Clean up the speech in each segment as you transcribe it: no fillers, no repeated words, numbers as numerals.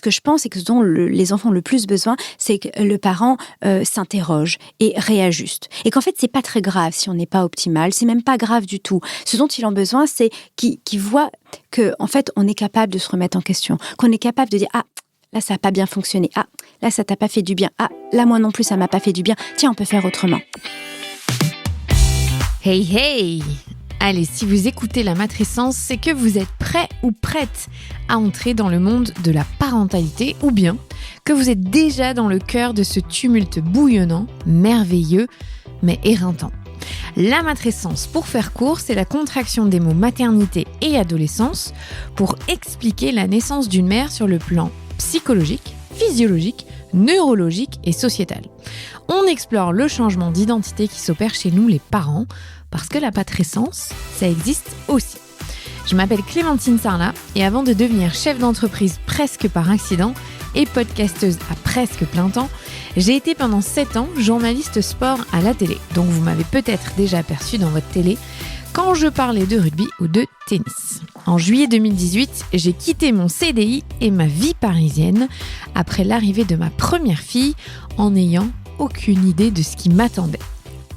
ce que je pense et que ce dont les enfants ont le plus besoin, c'est que le parent s'interroge et réajuste. Et qu'en fait, c'est pas très grave si on n'est pas optimal, c'est même pas grave du tout. Ce dont ils ont besoin, c'est qu'ils voient que, en fait, on est capable de se remettre en question, qu'on est capable de dire « Ah, là, ça n'a pas bien fonctionné. Ah, là, ça t'a pas fait du bien. Ah, là, moi non plus, ça m'a pas fait du bien. Tiens, on peut faire autrement. » Hey, hey! Allez, si vous écoutez la matrescence, c'est que vous êtes prêt ou prête à entrer dans le monde de la parentalité ou bien que vous êtes déjà dans le cœur de ce tumulte bouillonnant, merveilleux, mais éreintant. La matrescence, pour faire court, c'est la contraction des mots maternité et adolescence pour expliquer la naissance d'une mère sur le plan psychologique, physiologique, neurologique et sociétal. On explore le changement d'identité qui s'opère chez nous les parents, parce que la matrescence, ça existe aussi. Je m'appelle Clémentine Sarlat et avant de devenir chef d'entreprise presque par accident et podcasteuse à presque plein temps, j'ai été pendant 7 ans journaliste sport à la télé. Donc vous m'avez peut-être déjà aperçu dans votre télé quand je parlais de rugby ou de tennis. En juillet 2018, j'ai quitté mon CDI et ma vie parisienne après l'arrivée de ma première fille en n'ayant aucune idée de ce qui m'attendait.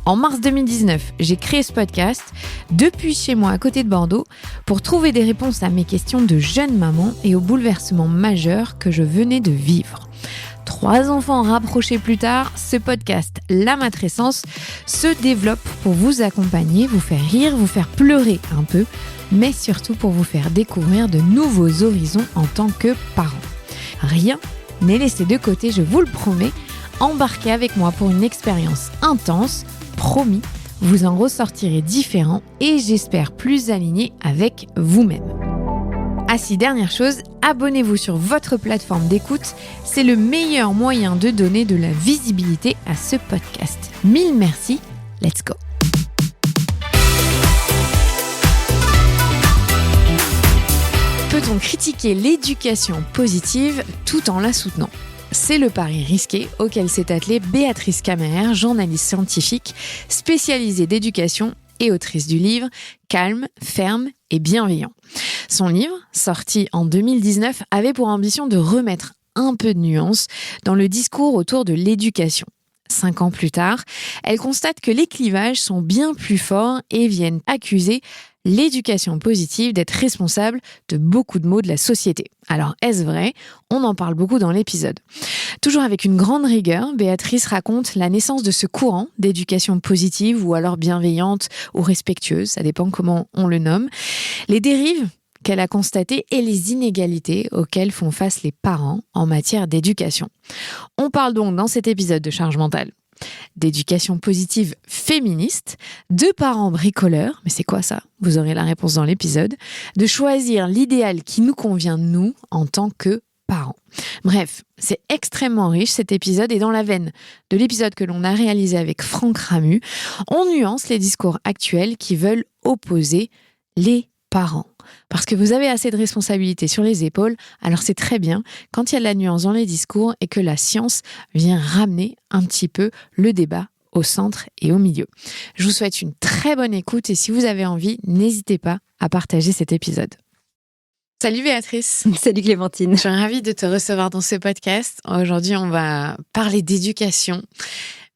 En mars 2019, j'ai créé ce podcast depuis chez moi à côté de Bordeaux pour trouver des réponses à mes questions de jeune maman et aux bouleversements majeurs que je venais de vivre. 3 enfants rapprochés plus tard, ce podcast, La Matrescence, se développe pour vous accompagner, vous faire rire, vous faire pleurer un peu, mais surtout pour vous faire découvrir de nouveaux horizons en tant que parent. Rien n'est laissé de côté, je vous le promets. Embarquez avec moi pour une expérience intense. Promis, vous en ressortirez différent et j'espère plus aligné avec vous-même. Ah si, dernière chose, abonnez-vous sur votre plateforme d'écoute, c'est le meilleur moyen de donner de la visibilité à ce podcast. 1000 merci, let's go. Peut-on critiquer l'éducation positive tout en la soutenant ? C'est le pari risqué auquel s'est attelée Béatrice Kammerer, journaliste scientifique, spécialisée d'éducation et autrice du livre « Calme, ferme et bienveillant ». Son livre, sorti en 2019, avait pour ambition de remettre un peu de nuance dans le discours autour de l'éducation. 5 ans plus tard, elle constate que les clivages sont bien plus forts et viennent accuser l'éducation positive d'être responsable de beaucoup de maux de la société. Alors, est-ce vrai ? On en parle beaucoup dans l'épisode. Toujours avec une grande rigueur, Béatrice raconte la naissance de ce courant d'éducation positive ou alors bienveillante ou respectueuse, ça dépend comment on le nomme, les dérives qu'elle a constatées et les inégalités auxquelles font face les parents en matière d'éducation. On parle donc dans cet épisode de Charge mentale d'éducation positive féministe, de parents bricoleurs, mais c'est quoi ça ? Vous aurez la réponse dans l'épisode, de choisir l'idéal qui nous convient nous en tant que parents. Bref, c'est extrêmement riche cet épisode et dans la veine de l'épisode que l'on a réalisé avec Franck Ramu, on nuance les discours actuels qui veulent opposer les parents. Parce que vous avez assez de responsabilités sur les épaules, alors c'est très bien quand il y a de la nuance dans les discours et que la science vient ramener un petit peu le débat au centre et au milieu. Je vous souhaite une très bonne écoute et si vous avez envie, n'hésitez pas à partager cet épisode. Salut Béatrice. Salut Clémentine. Je suis ravie de te recevoir dans ce podcast. Aujourd'hui, on va parler d'éducation.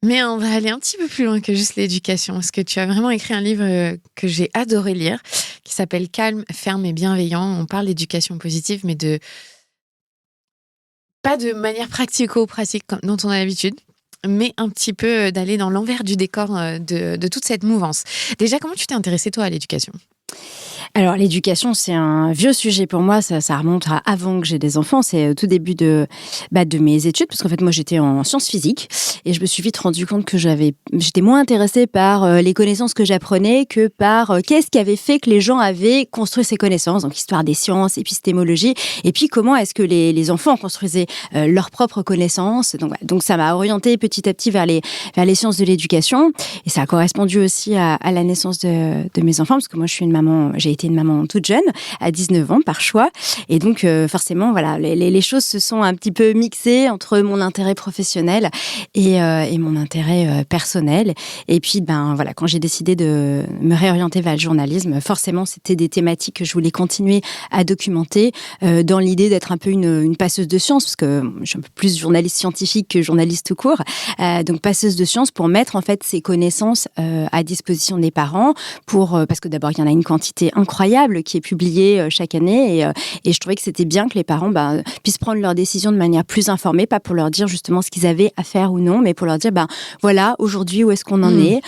Mais on va aller un petit peu plus loin que juste l'éducation, parce que tu as vraiment écrit un livre que j'ai adoré lire, qui s'appelle « Calme, ferme et bienveillant ». On parle d'éducation positive, mais pas de manière pratico-pratique dont on a l'habitude, mais un petit peu d'aller dans l'envers du décor de toute cette mouvance. Déjà, comment tu t'es intéressée, toi, à l'éducation ? Alors, l'éducation, c'est un vieux sujet pour moi. Ça remonte à avant que j'ai des enfants. C'est au tout début de mes études. Parce qu'en fait, moi, j'étais en sciences physiques. Et je me suis vite rendu compte que j'étais moins intéressée par les connaissances que j'apprenais que par qu'est-ce qui avait fait que les gens avaient construit ces connaissances. Donc, histoire des sciences, épistémologie. Et puis, comment est-ce que les enfants construisaient leurs propres connaissances. Donc, ça m'a orientée petit à petit vers les sciences de l'éducation. Et ça a correspondu aussi à la naissance de mes enfants. Parce que moi, je suis une maman, j'ai été une maman toute jeune, à 19 ans, par choix. Et donc, forcément, voilà, les choses se sont un petit peu mixées entre mon intérêt professionnel et mon intérêt personnel. Et puis, voilà, quand j'ai décidé de me réorienter vers le journalisme, forcément, c'était des thématiques que je voulais continuer à documenter dans l'idée d'être un peu une passeuse de science, parce que je suis un peu plus journaliste scientifique que journaliste tout court. Donc, passeuse de science pour mettre, en fait, ces connaissances à disposition des parents, parce que d'abord, il y en a une quantité incroyable qui est publiée chaque année, et je trouvais que c'était bien que les parents puissent prendre leurs décisions de manière plus informée, pas pour leur dire justement ce qu'ils avaient à faire ou non, mais pour leur dire, voilà, aujourd'hui, où est-ce qu'on en est,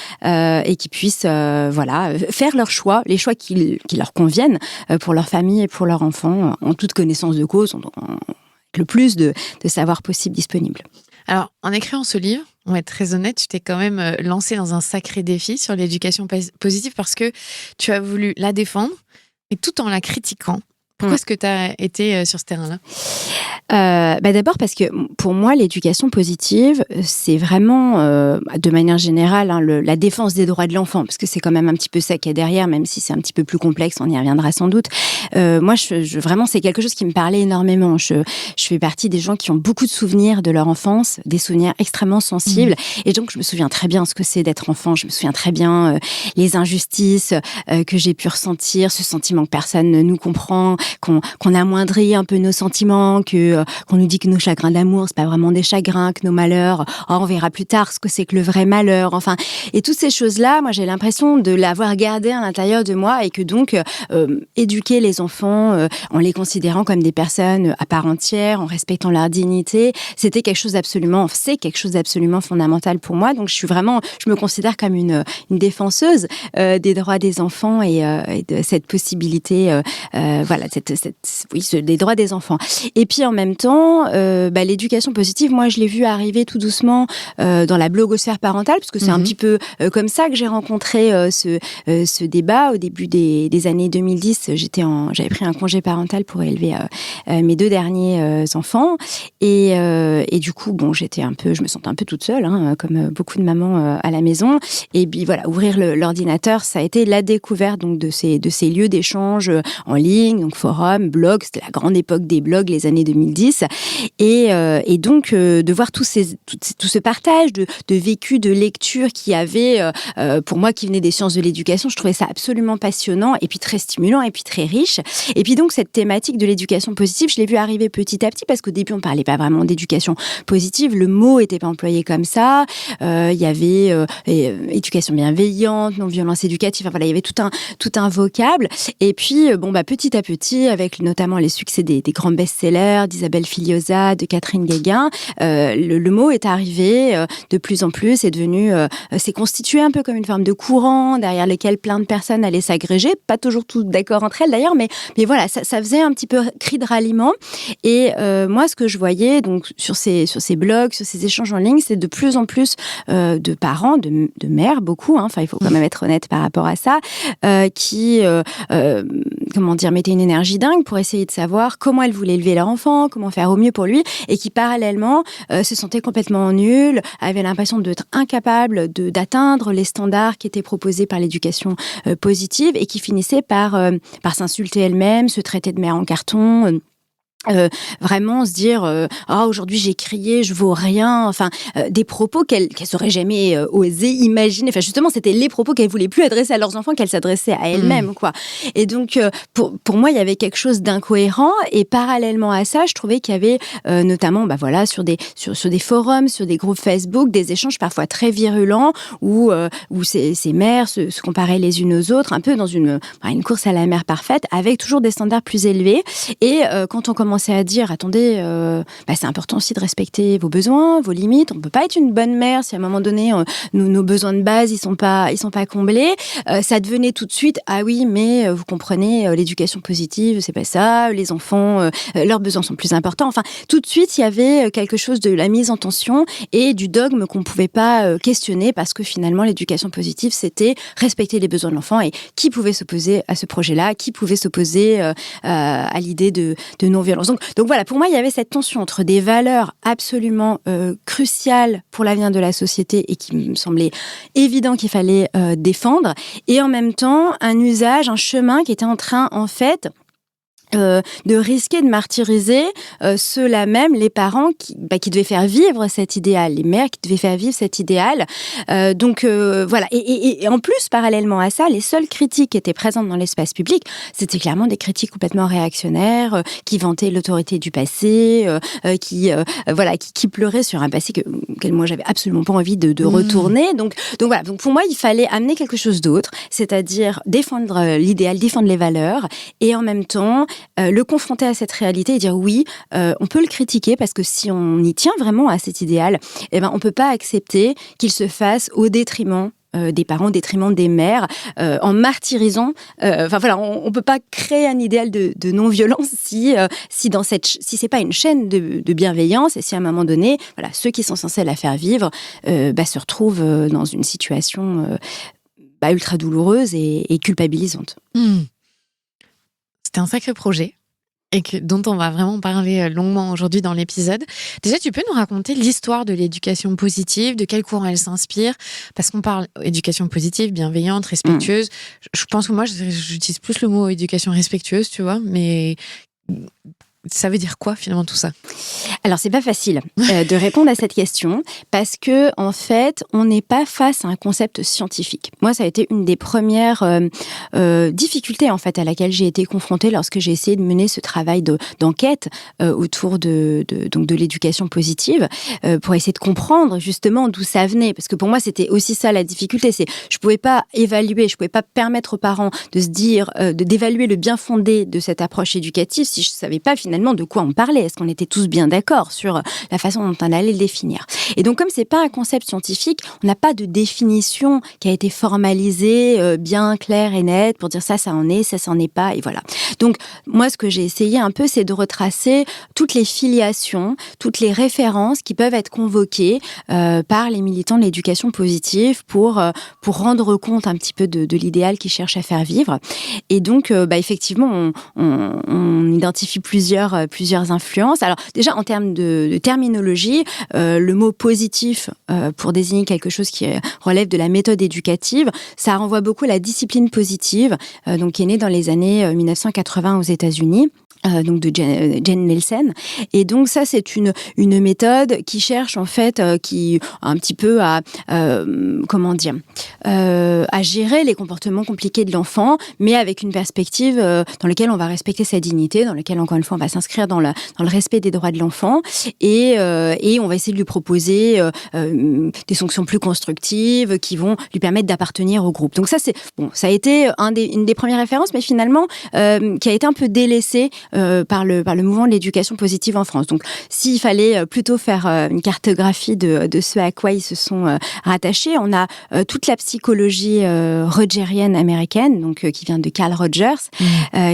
et qu'ils puissent faire leurs choix, les choix qui leur conviennent pour leur famille et pour leurs enfants, en toute connaissance de cause, avec le plus de savoir possible disponible. Alors, en écrivant ce livre, on va être très honnête, tu t'es quand même lancé dans un sacré défi sur l'éducation positive parce que tu as voulu la défendre, mais tout en la critiquant. Pourquoi est-ce que tu as été sur ce terrain-là ? D'abord parce que pour moi, l'éducation positive, c'est vraiment, de manière générale, la défense des droits de l'enfant, parce que c'est quand même un petit peu ça qu'il y a derrière, même si c'est un petit peu plus complexe, on y reviendra sans doute. Moi, vraiment, c'est quelque chose qui me parlait énormément. Je fais partie des gens qui ont beaucoup de souvenirs de leur enfance, des souvenirs extrêmement sensibles, et donc je me souviens très bien ce que c'est d'être enfant, je me souviens très bien les injustices que j'ai pu ressentir, ce sentiment que personne ne nous comprend, qu'on amoindrit un peu nos sentiments, qu'on nous dit que nos chagrins d'amour, c'est pas vraiment des chagrins, que nos malheurs, on verra plus tard ce que c'est que le vrai malheur. Enfin, et toutes ces choses-là, moi, j'ai l'impression de l'avoir gardé à l'intérieur de moi, et que donc, éduquer les enfants en les considérant comme des personnes à part entière, en respectant leur dignité, c'est quelque chose d'absolument fondamental pour moi. Donc, je me considère comme une défenseuse des droits des enfants et de cette possibilité, des droits des enfants. Et puis en même temps, l'éducation positive, moi je l'ai vu arriver tout doucement dans la blogosphère parentale, parce que c'est un petit peu comme ça que j'ai rencontré ce débat au début des années 2010. J'avais pris un congé parental pour élever mes 2 derniers enfants, et du coup, je me sentais un peu toute seule, comme beaucoup de mamans à la maison. Et puis voilà, ouvrir l'ordinateur, ça a été la découverte donc de ces lieux d'échange en ligne, donc forum, blog. C'était la grande époque des blogs, les années 2010, et donc de voir tout ce partage de vécu, de lecture qui avait pour moi, qui venait des sciences de l'éducation, je trouvais ça absolument passionnant, et puis très stimulant, et puis très riche. Et puis donc cette thématique de l'éducation positive, je l'ai vu arriver petit à petit, parce qu'au début on parlait pas vraiment d'éducation positive, le mot était pas employé comme ça. Il y avait éducation bienveillante, non-violence éducative. Enfin, voilà, il y avait tout un vocable. Et puis petit à petit, avec notamment les succès des grands best-sellers d'Isabelle Filiosa, de Catherine Guéguen, le mot est arrivé de plus en plus, s'est constitué un peu comme une forme de courant derrière lequel plein de personnes allaient s'agréger, pas toujours toutes d'accord entre elles d'ailleurs, mais voilà, ça faisait un petit peu cri de ralliement. Et moi, ce que je voyais donc sur ces blogs, sur ces échanges en ligne, c'est de plus en plus de parents, de mères, beaucoup, enfin il faut quand même être honnête par rapport à ça, qui mettaient une énergie dingue pour essayer de savoir comment elles voulaient élever leur enfant, comment faire au mieux pour lui, et qui parallèlement se sentaient complètement nuls, avaient l'impression d'être incapables d'atteindre les standards qui étaient proposés par l'éducation positive, et qui finissaient par s'insulter elles-mêmes, se traiter de mère en carton. Vraiment se dire aujourd'hui j'ai crié, je vaux rien, enfin des propos qu'elles auraient jamais osé imaginer. Enfin justement, c'était les propos qu'elles voulaient plus adresser à leurs enfants, qu'elles s'adressaient à elles-mêmes, quoi. Et donc pour moi, il y avait quelque chose d'incohérent, et parallèlement à ça, je trouvais qu'il y avait notamment sur des forums, sur des groupes Facebook, des échanges parfois très virulents où ces mères se comparaient les unes aux autres, un peu dans une course à la mère parfaite, avec toujours des standards plus élevés. Et quand on commençait à dire, attendez, c'est important aussi de respecter vos besoins, vos limites. On peut pas être une bonne mère si à un moment donné nos besoins de base ils sont pas comblés. Ça devenait tout de suite, ah oui, mais vous comprenez, l'éducation positive, c'est pas ça. Les enfants, leurs besoins sont plus importants. Enfin, tout de suite, il y avait quelque chose de la mise en tension et du dogme qu'on pouvait pas questionner, parce que finalement, l'éducation positive, c'était respecter les besoins de l'enfant. Et qui pouvait s'opposer à ce projet-là? Qui pouvait s'opposer à l'idée de non-violence violence. Donc voilà, pour moi, il y avait cette tension entre des valeurs absolument cruciales pour l'avenir de la société et qui me semblait évident qu'il fallait défendre, et en même temps, un usage, un chemin qui était en train, en fait, de risquer de martyriser ceux-là même, les parents qui devaient faire vivre cet idéal, les mères qui devaient faire vivre cet idéal. Donc voilà. Et en plus, parallèlement à ça, les seules critiques qui étaient présentes dans l'espace public, c'était clairement des critiques complètement réactionnaires, qui vantaient l'autorité du passé, qui pleuraient sur un passé auquel moi j'avais absolument pas envie de retourner. Donc voilà. Donc pour moi, il fallait amener quelque chose d'autre, c'est-à-dire défendre l'idéal, défendre les valeurs, et en même temps le confronter à cette réalité et dire oui, on peut le critiquer parce que si on y tient vraiment à cet idéal, on peut pas accepter qu'il se fasse au détriment des parents, au détriment des mères, en martyrisant. On peut pas créer un idéal de non-violence si c'est pas une chaîne de bienveillance, et si à un moment donné, voilà, ceux qui sont censés la faire vivre se retrouvent dans une situation ultra douloureuse et culpabilisante. C'était un sacré projet dont on va vraiment parler longuement aujourd'hui dans l'épisode. Déjà, tu peux nous raconter l'histoire de l'éducation positive, de quel courant elle s'inspire? Parce qu'on parle éducation positive, bienveillante, respectueuse. Je pense que moi, j'utilise plus le mot éducation respectueuse, tu vois, mais ça veut dire quoi finalement tout ça? Alors c'est pas facile de répondre à cette question parce que en fait on n'est pas face à un concept scientifique. Moi ça a été une des premières difficultés en fait à laquelle j'ai été confrontée lorsque j'ai essayé de mener ce travail d'enquête autour de l'éducation positive pour essayer de comprendre justement d'où ça venait, parce que pour moi c'était aussi ça la difficulté, c'est je pouvais pas évaluer, je pouvais pas permettre aux parents de se dire d'évaluer le bien fondé de cette approche éducative si je savais pas finalement de quoi on parlait. Est-ce qu'on était tous bien d'accord sur la façon dont on allait le définir? Et donc, comme c'est pas un concept scientifique, on n'a pas de définition qui a été formalisée, bien claire et nette pour dire ça en est, ça en est pas, et voilà. Donc, moi, ce que j'ai essayé un peu, c'est de retracer toutes les filiations, toutes les références qui peuvent être convoquées par les militants de l'éducation positive pour rendre compte un petit peu de l'idéal qu'ils cherchent à faire vivre. Et donc, effectivement, on identifie plusieurs influences. Alors déjà en termes de terminologie, le mot positif pour désigner quelque chose qui relève de la méthode éducative, ça renvoie beaucoup à la discipline positive, donc qui est née dans les années 1980 aux États-Unis. Donc de Jane Nelsen, et donc ça c'est une méthode qui cherche en fait qui un petit peu à gérer les comportements compliqués de l'enfant, mais avec une perspective dans laquelle on va respecter sa dignité, dans laquelle encore une fois on va s'inscrire dans le respect des droits de l'enfant, et on va essayer de lui proposer des sanctions plus constructives qui vont lui permettre d'appartenir au groupe. Donc ça c'est ça a été une des premières références, mais finalement qui a été un peu délaissé par le mouvement de l'éducation positive en France. Donc, s'il fallait plutôt faire une cartographie de ce à quoi ils se sont rattachés, on a toute la psychologie rogerienne américaine, donc qui vient de Carl Rogers,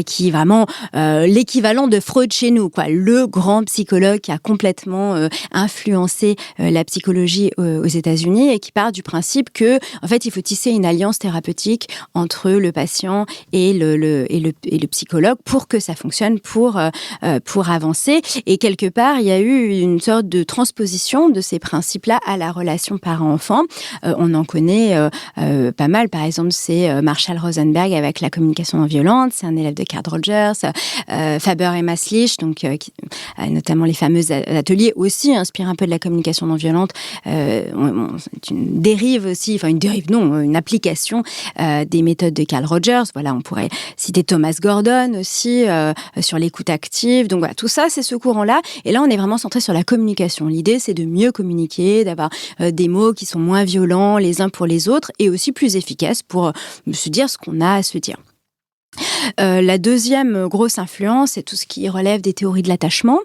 qui est vraiment l'équivalent de Freud chez nous, quoi, le grand psychologue qui a complètement influencé la psychologie aux États-Unis, et qui part du principe que, en fait, il faut tisser une alliance thérapeutique entre le patient et le psychologue pour que ça fonctionne, pour avancer. Et quelque part, il y a eu une sorte de transposition de ces principes-là à la relation parent-enfant. On en connaît pas mal. Par exemple, c'est Marshall Rosenberg avec la communication non violente. C'est un élève de Carl Rogers. Faber et Maslich, donc notamment les fameux ateliers aussi inspirent un peu de la communication non violente. C'est une dérive aussi, une application des méthodes de Carl Rogers. Voilà, on pourrait citer Thomas Gordon aussi sur l'écoute active. Donc voilà, tout ça, c'est ce courant-là. Et là, on est vraiment centré sur la communication. L'idée, c'est de mieux communiquer, d'avoir des mots qui sont moins violents les uns pour les autres et aussi plus efficaces pour se dire ce qu'on a à se dire. La deuxième grosse influence, c'est tout ce qui relève des théories de l'attachement.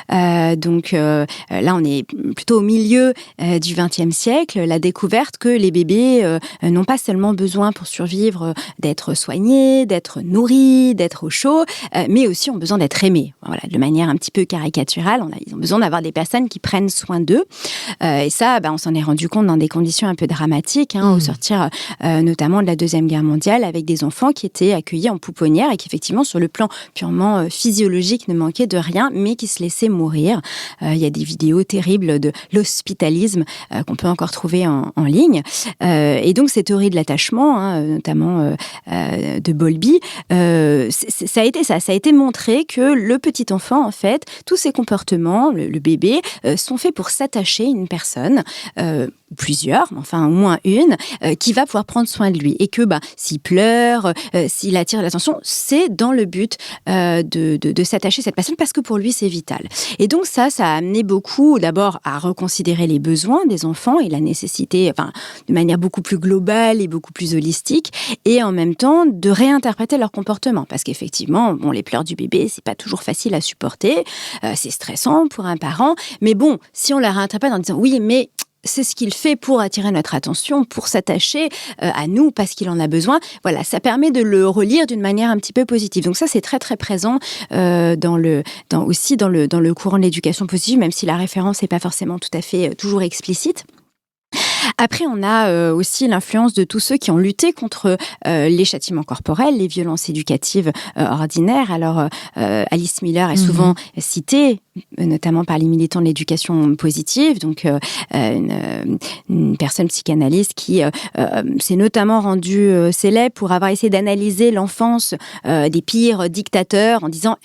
Donc là, on est plutôt au milieu du XXe siècle. La découverte que les bébés n'ont pas seulement besoin pour survivre d'être soignés, d'être nourris, d'être au chaud, mais aussi ont besoin d'être aimés. Voilà, de manière un petit peu caricaturale, ils ont besoin d'avoir des personnes qui prennent soin d'eux. Et ça, on s'en est rendu compte dans des conditions un peu dramatiques, au sortir notamment de la Deuxième Guerre mondiale, avec des enfants qui étaient accueillis en pouponnière et qu'effectivement, sur le plan purement physiologique, ne manquait de rien, mais qui se laissait mourir. Il y a des vidéos terribles de l'hospitalisme qu'on peut encore trouver en ligne. Et donc, ces théories de l'attachement, notamment de Bowlby, ça a été montré que le petit enfant, en fait, tous ses comportements, le bébé, sont faits pour s'attacher à une personne, plusieurs, enfin au moins une, qui va pouvoir prendre soin de lui. Et que s'il pleure, s'il attire l'attention, c'est dans le but de s'attacher à cette personne parce que pour lui, c'est vital. Et donc ça a amené beaucoup, d'abord, à reconsidérer les besoins des enfants et la nécessité, de manière beaucoup plus globale et beaucoup plus holistique, et en même temps, de réinterpréter leur comportement. Parce qu'effectivement, les pleurs du bébé, c'est pas toujours facile à supporter, c'est stressant pour un parent, mais bon, si on la réinterprète en disant « oui, mais… » c'est ce qu'il fait pour attirer notre attention, pour s'attacher à nous parce qu'il en a besoin. Voilà, ça permet de le relire d'une manière un petit peu positive. Donc ça, c'est très très présent dans le courant de l'éducation positive, même si la référence n'est pas forcément tout à fait toujours explicite. Après, on a aussi l'influence de tous ceux qui ont lutté contre les châtiments corporels, les violences éducatives ordinaires. Alors, Alice Miller est souvent citée, notamment par les militants de l'éducation positive, donc une personne psychanalyste qui s'est notamment rendue célèbre pour avoir essayé d'analyser l'enfance des pires dictateurs en disant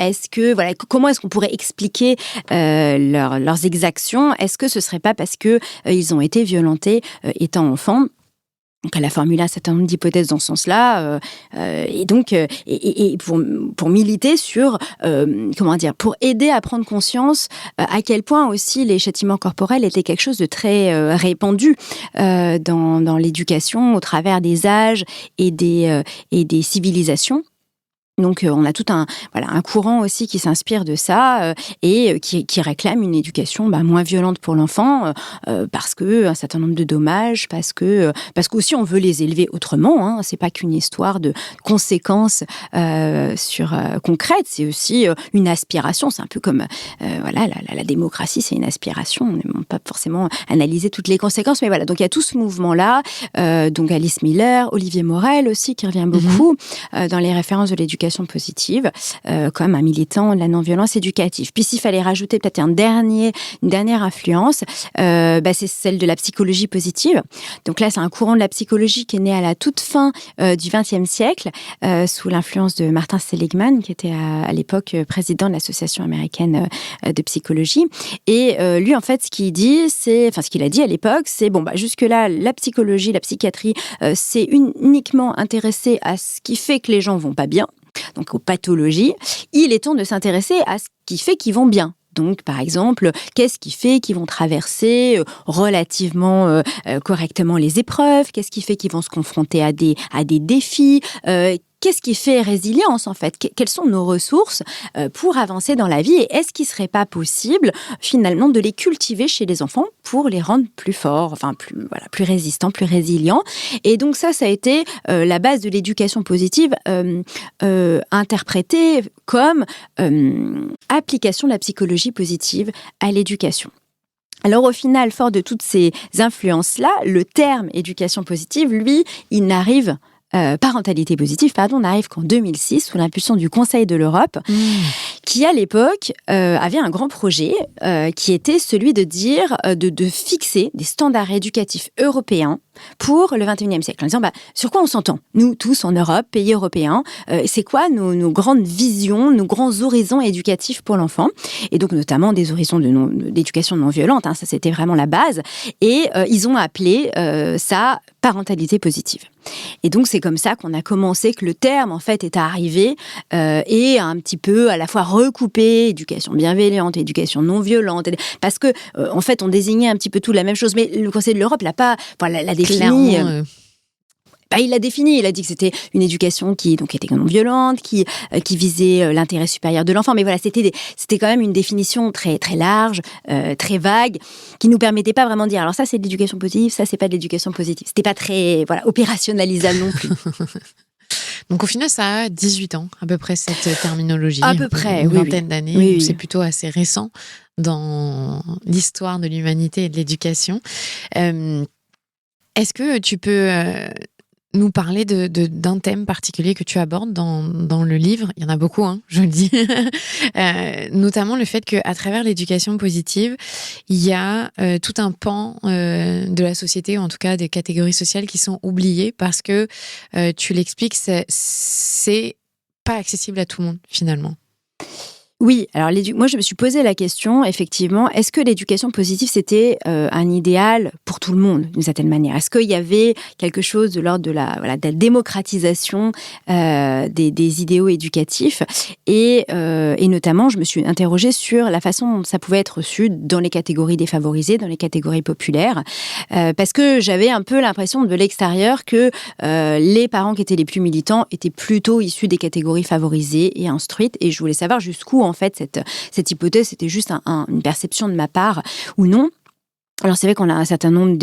comment est-ce qu'on pourrait expliquer leurs exactions? Est-ce que ce serait pas parce que ils ont été violentés étant enfants? Donc, elle a formulé un certain nombre d'hypothèses dans ce sens-là, et donc pour militer sur pour aider à prendre conscience à quel point aussi les châtiments corporels étaient quelque chose de très répandu dans l'éducation au travers des âges et des civilisations. Donc, on a tout un courant aussi qui s'inspire de ça et qui réclame une éducation moins violente pour l'enfant parce que un certain nombre de dommages, parce qu'aussi on veut les élever autrement. C'est pas qu'une histoire de conséquences concrètes, c'est aussi une aspiration. C'est un peu comme la démocratie, c'est une aspiration. On n'a pas forcément analysé toutes les conséquences, mais voilà. Donc il y a tout ce mouvement-là. Donc Alice Miller, Olivier Morel aussi qui revient beaucoup dans les références de l'éducation positive, comme un militant de la non-violence éducative. Puis s'il fallait rajouter peut-être une dernière influence, c'est celle de la psychologie positive. Donc là, c'est un courant de la psychologie qui est né à la toute fin du XXe siècle, sous l'influence de Martin Seligman, qui était à l'époque président de l'Association américaine de psychologie. Et lui, en fait, ce qu'il a dit à l'époque, c'est jusque-là, la psychologie, la psychiatrie, c'est uniquement intéressé à ce qui fait que les gens vont pas bien, donc aux pathologies. Il est temps de s'intéresser à ce qui fait qu'ils vont bien. Donc, par exemple, qu'est-ce qui fait qu'ils vont traverser relativement correctement les épreuves? Qu'est-ce qui fait qu'ils vont se confronter à des défis? Qu'est-ce qui fait résilience, en fait? Quelles sont nos ressources pour avancer dans la vie? Et est-ce qu'il ne serait pas possible, finalement, de les cultiver chez les enfants pour les rendre plus forts, plus résistants, plus résilients? Et donc ça a été la base de l'éducation positive interprétée comme application de la psychologie positive à l'éducation. Alors au final, fort de toutes ces influences-là, le terme éducation positive, lui, il n'arrive parentalité positive, n'arrive qu'en 2006, sous l'impulsion du Conseil de l'Europe, qui à l'époque avait un grand projet qui était celui de dire, de fixer des standards éducatifs européens pour le XXIe siècle, en disant sur quoi on s'entend, nous tous en Europe, pays européens, c'est quoi nos grandes visions, nos grands horizons éducatifs pour l'enfant, et donc notamment des horizons d'éducation non violente, ça c'était vraiment la base, et ils ont appelé ça parentalité positive. Et donc c'est comme ça qu'on a commencé, que le terme en fait est arrivé et un petit peu à la fois recoupé éducation bienveillante, éducation non violente, parce que en fait on désignait un petit peu tout la même chose, mais le Conseil de l'Europe l'a défini. Il l'a défini, il a dit que c'était une éducation qui était non violente, qui visait l'intérêt supérieur de l'enfant. Mais voilà, c'était quand même une définition très, très large, très vague, qui nous permettait pas vraiment de dire, alors ça c'est de l'éducation positive, ça c'est pas de l'éducation positive. C'était pas très opérationnalisable non plus. Donc au final, ça a 18 ans, à peu près, cette terminologie. À peu près, une vingtaine d'années. Oui. C'est plutôt assez récent dans l'histoire de l'humanité et de l'éducation. Est-ce que tu peux nous parler d'un thème particulier que tu abordes dans le livre. Il y en a beaucoup, hein, je le dis. Notamment le fait qu'à travers l'éducation positive, il y a tout un pan de la société, ou en tout cas des catégories sociales qui sont oubliées parce que, tu l'expliques, c'est pas accessible à tout le monde, finalement. Oui, alors moi je me suis posé la question, effectivement, est-ce que l'éducation positive c'était un idéal pour tout le monde d'une certaine manière? Est-ce qu'il y avait quelque chose de l'ordre de la démocratisation des idéaux éducatifs et notamment je me suis interrogée sur la façon dont ça pouvait être reçu dans les catégories défavorisées, dans les catégories populaires, parce que j'avais un peu l'impression de l'extérieur que les parents qui étaient les plus militants étaient plutôt issus des catégories favorisées et instruites, et je voulais savoir jusqu'où en fait cette hypothèse c'était juste une perception de ma part ou non. Alors c'est vrai qu'on a un certain nombre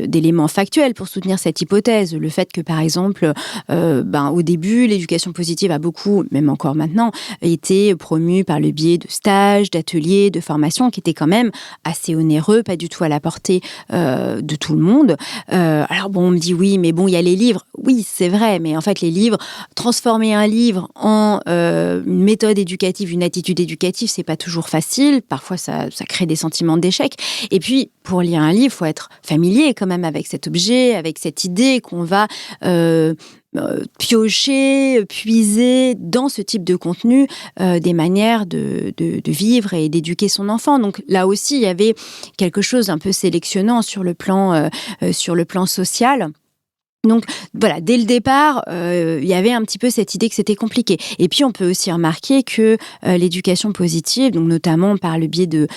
d'éléments factuels pour soutenir cette hypothèse. Le fait que par exemple, au début, l'éducation positive a beaucoup, même encore maintenant, été promue par le biais de stages, d'ateliers, de formations qui étaient quand même assez onéreux, pas du tout à la portée de tout le monde. Alors bon, on me dit oui, mais bon, il y a les livres. Oui, c'est vrai, mais en fait les livres, transformer un livre en une méthode éducative, une attitude éducative, c'est pas toujours facile. Parfois ça crée des sentiments d'échec. Et puis, pour lire un livre, il faut être familier quand même avec cet objet, avec cette idée qu'on va piocher, puiser dans ce type de contenu des manières de vivre et d'éduquer son enfant. Donc là aussi, il y avait quelque chose d'un peu sélectionnant sur le plan social. Donc voilà, dès le départ, il y avait un petit peu cette idée que c'était compliqué. Et puis on peut aussi remarquer que l'éducation positive, donc notamment par le biais de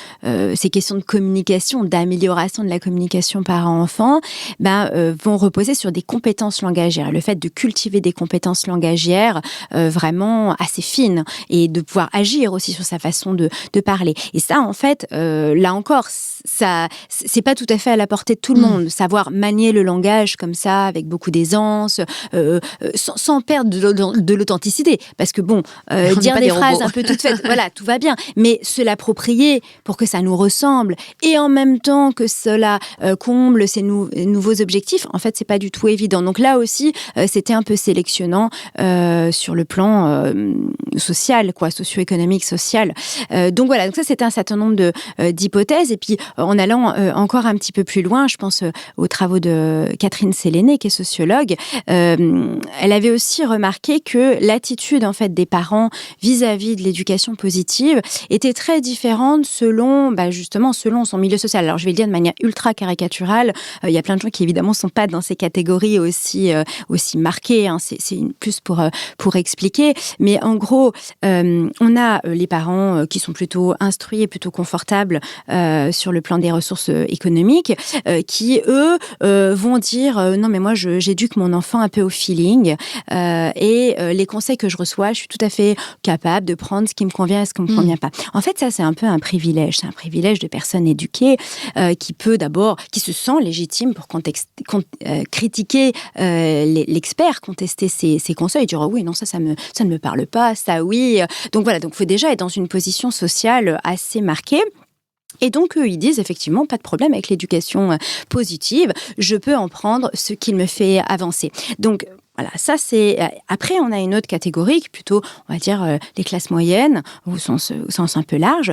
ces questions de communication, d'amélioration de la communication parent-enfant, vont reposer sur des compétences langagières. Le fait de cultiver des compétences langagières vraiment assez fines et de pouvoir agir aussi sur sa façon de parler. Et ça, en fait, là encore, ça, c'est pas tout à fait à la portée de tout le monde. Savoir manier le langage comme ça, avec beaucoup d'aisance, sans perdre de l'authenticité. Parce que bon, dire des phrases un peu toutes faites, voilà, tout va bien. Mais se l'approprier pour que ça nous ressemble et en même temps que cela comble ces nouveaux objectifs, en fait, c'est pas du tout évident. Donc là aussi, c'était un peu sélectionnant sur le plan social, socio-économique, social. Donc voilà, donc ça, c'était un certain nombre d'hypothèses. Et puis, en allant encore un petit peu plus loin, je pense aux travaux de Catherine Séléné, qui est sociologue, elle avait aussi remarqué que l'attitude en fait des parents vis-à-vis de l'éducation positive était très différente selon son milieu social. Alors je vais le dire de manière ultra caricaturale, il y a plein de gens qui évidemment sont pas dans ces catégories aussi marquées, hein. C'est plus pour expliquer, mais en gros on a les parents qui sont plutôt instruits et plutôt confortables sur le plan des ressources économiques, qui eux vont dire non mais moi j'éduque mon enfant un peu au feeling et les conseils que je reçois, je suis tout à fait capable de prendre ce qui me convient et ce qui me convient pas. En fait, ça c'est un peu un privilège, c'est un privilège de personnes éduquées qui se sent légitime pour critiquer l'expert, contester ses conseils, dire oh oui non ça ne me parle pas, ça oui. Donc voilà, donc faut déjà être dans une position sociale assez marquée. Et donc, ils disent effectivement, pas de problème avec l'éducation positive, je peux en prendre ce qu'il me fait avancer. Donc, voilà, ça c'est... Après, on a une autre catégorie, plutôt, on va dire, les classes moyennes, au sens un peu large,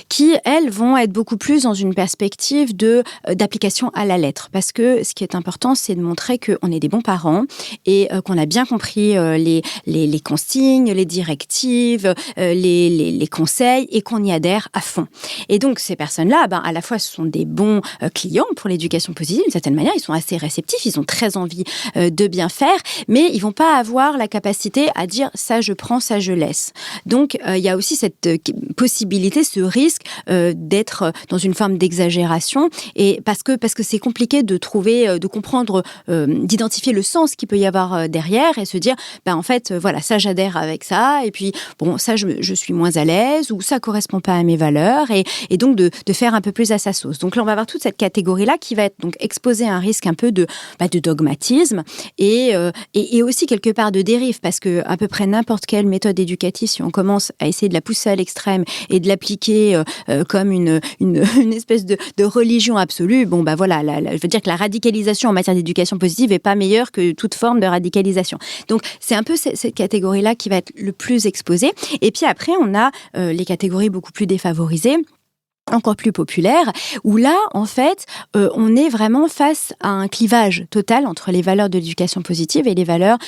qui, elles, vont être beaucoup plus dans une perspective d'application à la lettre. Parce que ce qui est important, c'est de montrer qu'on est des bons parents et qu'on a bien compris les consignes, les directives, les conseils et qu'on y adhère à fond. Et donc, ces personnes-là, à la fois, ce sont des bons clients pour l'éducation positive, d'une certaine manière, ils sont assez réceptifs, ils ont très envie de bien faire, mais ils vont pas avoir la capacité à dire ça je prends, ça je laisse. Donc il y a aussi cette possibilité, ce risque d'être dans une forme d'exagération, et parce que c'est compliqué de trouver, de comprendre, d'identifier le sens qu'il peut y avoir derrière et se dire en fait voilà, ça j'adhère avec ça, et puis bon ça je suis moins à l'aise, ou ça correspond pas à mes valeurs, et donc de faire un peu plus à sa sauce. Donc là on va avoir toute cette catégorie là qui va être donc exposée à un risque un peu de dogmatisme et et aussi quelque part de dérive, parce que à peu près n'importe quelle méthode éducative, si on commence à essayer de la pousser à l'extrême et de l'appliquer comme une espèce de religion absolue, bon bah voilà, je veux dire que la radicalisation en matière d'éducation positive est pas meilleure que toute forme de radicalisation. Donc c'est un peu cette catégorie-là qui va être le plus exposée. Et puis après, on a les catégories beaucoup plus défavorisées, encore plus populaire, où là, en fait, on est vraiment face à un clivage total entre les valeurs de l'éducation positive et les valeurs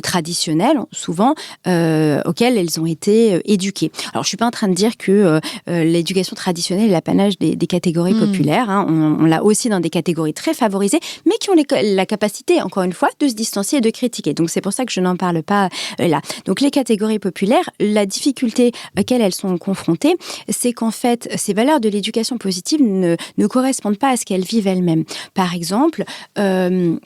traditionnelles, souvent, auxquelles elles ont été éduquées. Alors, je suis pas en train de dire que l'éducation traditionnelle est l'apanage des catégories populaires. Hein. On l'a aussi dans des catégories très favorisées, mais qui ont la capacité, encore une fois, de se distancier et de critiquer. Donc, c'est pour ça que je n'en parle pas là. Donc, les catégories populaires, la difficulté auxquelles elles sont confrontées, c'est qu'en fait, ces valeurs de l'éducation positive ne correspondent pas à ce qu'elles vivent elles-mêmes. Par exemple, il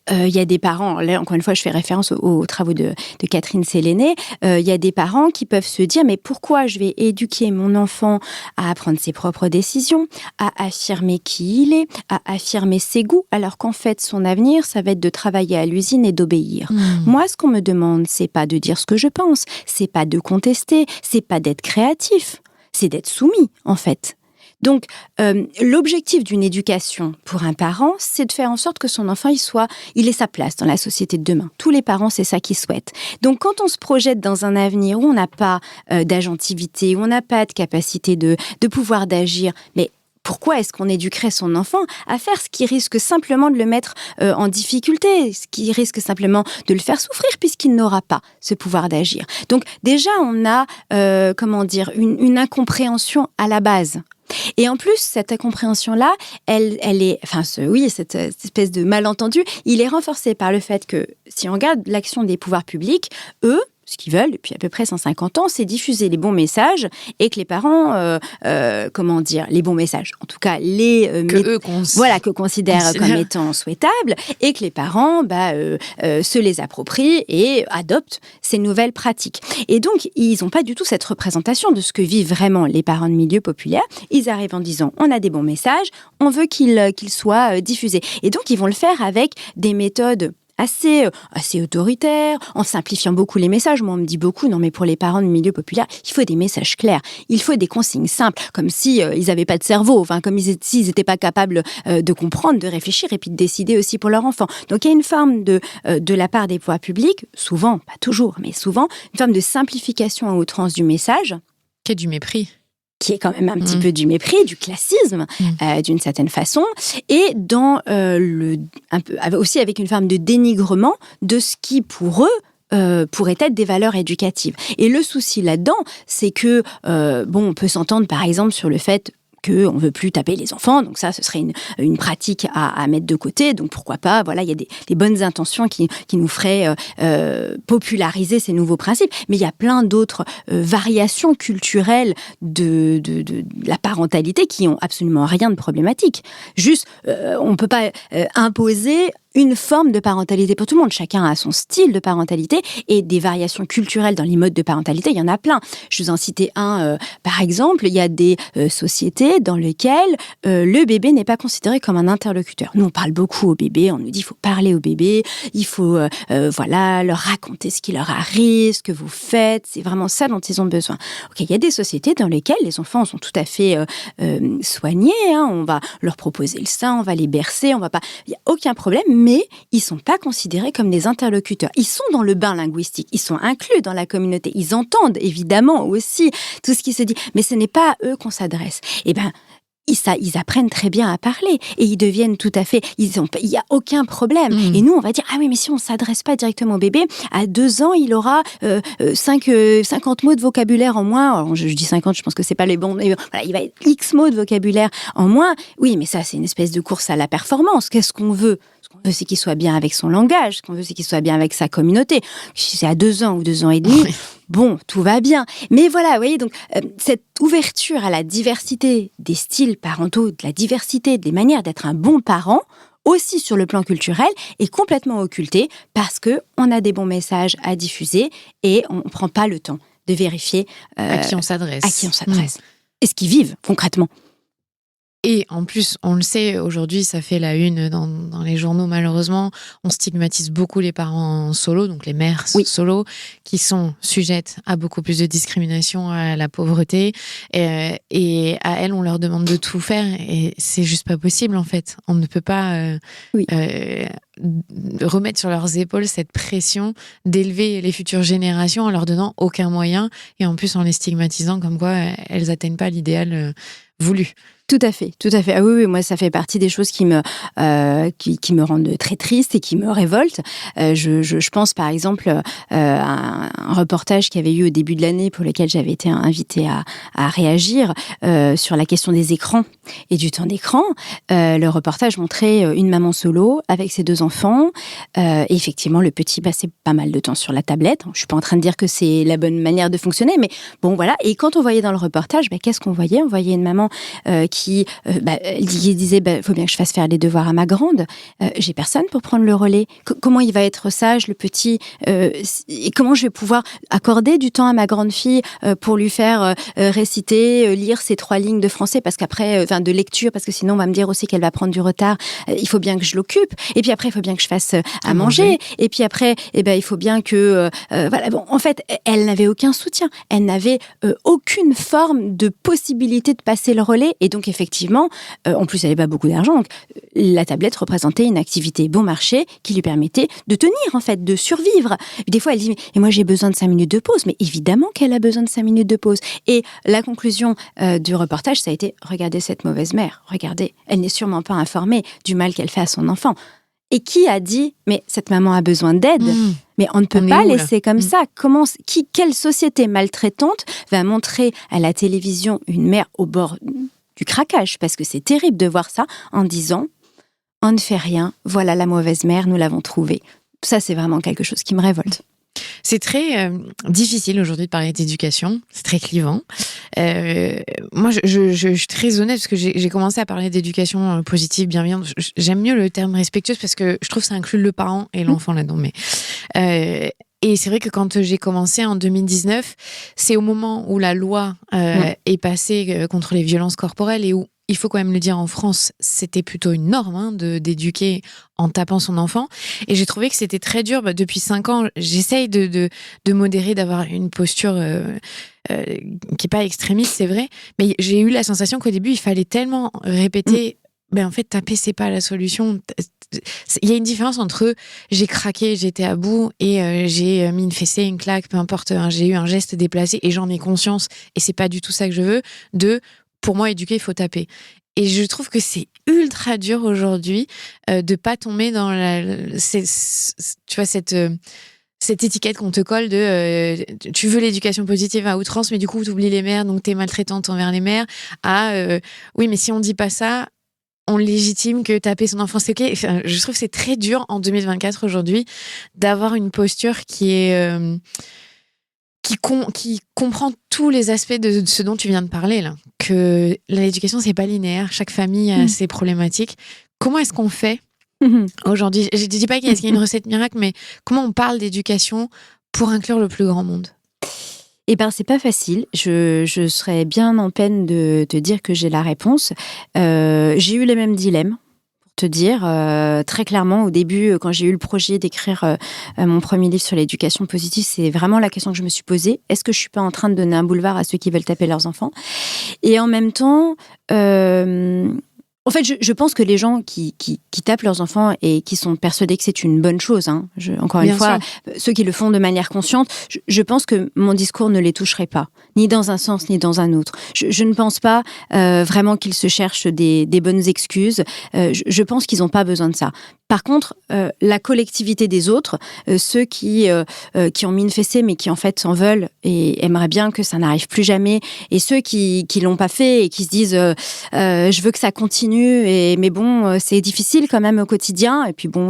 y a des parents, là encore une fois je fais référence aux travaux de Catherine Séléné, il y a des parents qui peuvent se dire mais pourquoi je vais éduquer mon enfant à prendre ses propres décisions, à affirmer qui il est, à affirmer ses goûts, alors qu'en fait son avenir ça va être de travailler à l'usine et d'obéir. Moi ce qu'on me demande c'est pas de dire ce que je pense, c'est pas de contester, c'est pas d'être créatif, c'est d'être soumis, en fait. Donc, l'objectif d'une éducation pour un parent, c'est de faire en sorte que son enfant, il ait sa place dans la société de demain. Tous les parents, c'est ça qu'ils souhaitent. Donc, quand on se projette dans un avenir où on n'a pas d'agentivité, où on n'a pas de capacité de pouvoir d'agir, mais pourquoi est-ce qu'on éduquerait son enfant à faire ce qui risque simplement de le mettre en difficulté, ce qui risque simplement de le faire souffrir puisqu'il n'aura pas ce pouvoir d'agir. Donc déjà, on a une incompréhension à la base. Et en plus, cette incompréhension-là, cette espèce de malentendu, il est renforcé par le fait que si on regarde l'action des pouvoirs publics, eux, ce qu'ils veulent depuis à peu près 150 ans, c'est diffuser les bons messages et que les parents, les bons messages, en tout cas que considèrent comme étant souhaitables et que les parents se les approprient et adoptent ces nouvelles pratiques. Et donc, ils n'ont pas du tout cette représentation de ce que vivent vraiment les parents de milieu populaire. Ils arrivent en disant, on a des bons messages, on veut qu'ils soient diffusés. Et donc, ils vont le faire avec des méthodes assez autoritaire, en simplifiant beaucoup les messages. Moi, on me dit beaucoup, non mais pour les parents de milieu populaire, il faut des messages clairs, il faut des consignes simples, comme si ils n'avaient pas de cerveau, enfin comme s'ils n'étaient pas capables de comprendre, de réfléchir et puis de décider aussi pour leur enfant. Donc il y a une forme de la part des pouvoirs publics, souvent, pas toujours, mais souvent, une forme de simplification à outrance du message. Qui est du mépris. Qui est quand même un petit peu du mépris, du classisme, d'une certaine façon, et aussi avec une forme de dénigrement de ce qui, pour eux, pourrait être des valeurs éducatives. Et le souci là-dedans, c'est que, on peut s'entendre par exemple sur le fait qu'on ne veut plus taper les enfants, donc ça, ce serait une pratique à mettre de côté, donc pourquoi pas, voilà, il y a des bonnes intentions qui nous feraient populariser ces nouveaux principes, mais il y a plein d'autres variations culturelles de la parentalité qui ont absolument rien de problématique. Juste, on ne peut pas imposer une forme de parentalité pour tout le monde. Chacun a son style de parentalité et des variations culturelles dans les modes de parentalité, il y en a plein. Je vous en citais un, par exemple, il y a des sociétés dans lesquelles le bébé n'est pas considéré comme un interlocuteur. Nous, on parle beaucoup au bébé, on nous dit il faut parler au bébé, il faut leur raconter ce qui leur arrive, ce que vous faites, c'est vraiment ça dont ils ont besoin. Okay, il y a des sociétés dans lesquelles les enfants sont tout à fait soignés, hein, on va leur proposer le sein, on va les bercer, il n'y a aucun problème, mais ils ne sont pas considérés comme des interlocuteurs. Ils sont dans le bain linguistique, ils sont inclus dans la communauté, ils entendent évidemment aussi tout ce qui se dit, mais ce n'est pas à eux qu'on s'adresse. Eh bien, ils apprennent très bien à parler et ils deviennent tout à fait... Il n'y a aucun problème. Et nous, on va dire, ah oui, mais si on ne s'adresse pas directement au bébé, à 2 ans, il aura 50 mots de vocabulaire en moins. Alors, je dis 50, je pense que ce n'est pas les bons... Mais voilà, il va être X mots de vocabulaire en moins. Oui, mais ça, c'est une espèce de course à la performance. Qu'est-ce qu'on veut ? Ce qu'on veut, c'est qu'il soit bien avec son langage. Ce qu'on veut, c'est qu'il soit bien avec sa communauté. Si c'est à 2 ans ou 2 ans et demi... Oui. Bon, tout va bien. Mais voilà, vous voyez, donc, cette ouverture à la diversité des styles parentaux, de la diversité des manières d'être un bon parent, aussi sur le plan culturel, est complètement occultée parce qu'on a des bons messages à diffuser et on ne prend pas le temps de vérifier à qui on s'adresse. Et ce qu'ils vivent concrètement. Et en plus, on le sait, aujourd'hui, ça fait la une dans les journaux, malheureusement. On stigmatise beaucoup les parents solo, donc les mères solo, qui sont sujettes à beaucoup plus de discrimination, à la pauvreté. Et à elles, on leur demande de tout faire. Et c'est juste pas possible, en fait. On ne peut pas remettre sur leurs épaules cette pression d'élever les futures générations en leur donnant aucun moyen. Et en plus, en les stigmatisant comme quoi elles atteignent pas l'idéal voulu. Tout à fait. Ah oui, moi, ça fait partie des choses qui me rendent très triste et qui me révoltent. Je pense, par exemple, à un reportage qu'il y avait eu au début de l'année pour lequel j'avais été invitée à réagir sur la question des écrans et du temps d'écran. Le reportage montrait une maman solo avec ses 2 enfants. Et effectivement, le petit passait pas mal de temps sur la tablette. Je suis pas en train de dire que c'est la bonne manière de fonctionner, mais bon, voilà. Et quand on voyait dans le reportage, qu'est-ce qu'on voyait ? On voyait une maman qui disait faut bien que je fasse faire les devoirs à ma grande. J'ai personne pour prendre le relais. Comment il va être sage, le petit et comment je vais pouvoir accorder du temps à ma grande fille pour lui faire réciter, lire ces 3 lignes de français, parce qu'après, de lecture, parce que sinon on va me dire aussi qu'elle va prendre du retard. Il faut bien que je l'occupe. Et puis après, il faut bien que je fasse à manger. Et puis après, il faut bien que en fait, elle n'avait aucun soutien. Elle n'avait aucune forme de possibilité de passer le relais. Et donc effectivement, en plus elle n'avait pas beaucoup d'argent, donc la tablette représentait une activité bon marché qui lui permettait de tenir, en fait, de survivre. Des fois elle dit « et moi j'ai besoin de 5 minutes de pause », mais évidemment qu'elle a besoin de 5 minutes de pause. Et la conclusion du reportage, ça a été « regardez cette mauvaise mère, regardez, elle n'est sûrement pas informée du mal qu'elle fait à son enfant ». Et qui a dit « mais cette maman a besoin d'aide ». Mais on ne peut pas laisser comme ça. Quelle société maltraitante va montrer à la télévision une mère au bord du craquage, parce que c'est terrible de voir ça, en disant « on ne fait rien, voilà la mauvaise mère, nous l'avons trouvée ». Ça, c'est vraiment quelque chose qui me révolte. C'est très difficile aujourd'hui de parler d'éducation, c'est très clivant. Moi, je suis très honnête parce que j'ai commencé à parler d'éducation positive, bienveillante. J'aime mieux le terme respectueuse parce que je trouve que ça inclut le parent et l'enfant là-dedans. Mais et c'est vrai que quand j'ai commencé en 2019, c'est au moment où la loi est passée contre les violences corporelles et où, il faut quand même le dire, en France, c'était plutôt une norme d'éduquer en tapant son enfant. Et j'ai trouvé que c'était très dur. Depuis 5 ans, j'essaye de modérer, d'avoir une posture qui n'est pas extrémiste, c'est vrai. Mais j'ai eu la sensation qu'au début, il fallait tellement répéter en fait, taper, c'est pas la solution. Il y a une différence entre j'ai craqué, j'étais à bout et j'ai mis une fessée, une claque, peu importe, j'ai eu un geste déplacé et j'en ai conscience et c'est pas du tout ça que je veux, pour moi, éduquer, il faut taper. Et je trouve que c'est ultra dur aujourd'hui de pas tomber dans cette étiquette qu'on te colle de tu veux l'éducation positive à outrance, mais du coup, tu oublies les mères, donc t'es maltraitante envers les mères. Oui, mais si on dit pas ça, on légitime que taper son enfant, c'est ok. Enfin, je trouve que c'est très dur en 2024 aujourd'hui d'avoir une posture qui est qui comprend tous les aspects de ce dont tu viens de parler là. Que l'éducation, c'est pas linéaire. Chaque famille a ses problématiques. Comment est-ce qu'on fait aujourd'hui? Je ne dis pas qu'il y a une recette miracle, mais comment on parle d'éducation pour inclure le plus grand monde? C'est pas facile. Je serais bien en peine de te dire que j'ai la réponse. J'ai eu les mêmes dilemmes, pour te dire. Très clairement, au début, quand j'ai eu le projet d'écrire mon premier livre sur l'éducation positive, c'est vraiment la question que je me suis posée. Est-ce que je suis pas en train de donner un boulevard à ceux qui veulent taper leurs enfants? Et en même temps... En fait, je pense que les gens qui tapent leurs enfants et qui sont persuadés que c'est une bonne chose, encore une fois, ceux qui le font de manière consciente, je pense que mon discours ne les toucherait pas, ni dans un sens ni dans un autre. Je ne pense pas vraiment qu'ils se cherchent des bonnes excuses. Je pense qu'ils n'ont pas besoin de ça. Par contre, la collectivité des autres, ceux qui ont mis une fessée mais qui en fait s'en veulent et aimeraient bien que ça n'arrive plus jamais, et ceux qui l'ont pas fait et qui se disent je veux que ça continue, mais bon, c'est difficile quand même au quotidien. Et puis bon,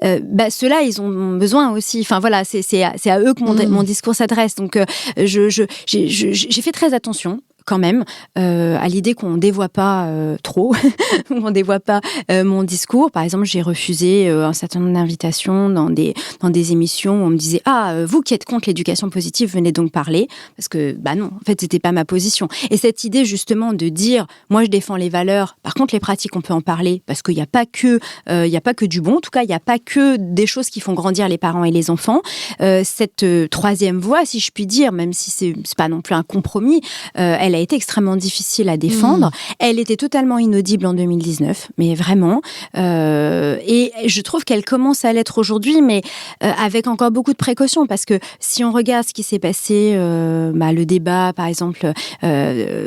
ceux-là, ils ont besoin aussi. Enfin voilà, c'est à eux que mon discours s'adresse. Donc j'ai fait très attention. quand même, à l'idée qu'on ne dévoie pas trop, qu'on ne dévoie pas mon discours. Par exemple, j'ai refusé un certain nombre d'invitations dans des émissions où on me disait « Ah, vous qui êtes contre l'éducation positive, venez donc parler ». Parce que, non, en fait, c'était pas ma position. Et cette idée, justement, de dire « Moi, je défends les valeurs, par contre, les pratiques, on peut en parler, parce qu'il n'y a pas que du bon. En tout cas, il n'y a pas que des choses qui font grandir les parents et les enfants. » Cette troisième voie, si je puis dire, même si c'est pas non plus un compromis, elle a été extrêmement difficile à défendre. Elle était totalement inaudible en 2019, mais vraiment. Et je trouve qu'elle commence à l'être aujourd'hui, mais avec encore beaucoup de précautions, parce que si on regarde ce qui s'est passé, le débat, par exemple,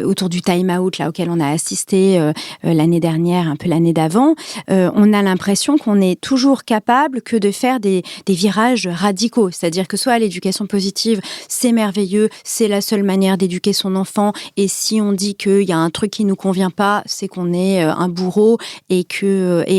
autour du time-out, là, auquel on a assisté l'année dernière, un peu l'année d'avant, on a l'impression qu'on est toujours capable que de faire des virages radicaux. C'est-à-dire que soit l'éducation positive, c'est merveilleux, c'est la seule manière d'éduquer son enfant, et si on dit qu'il y a un truc qui nous convient pas, c'est qu'on est un bourreau et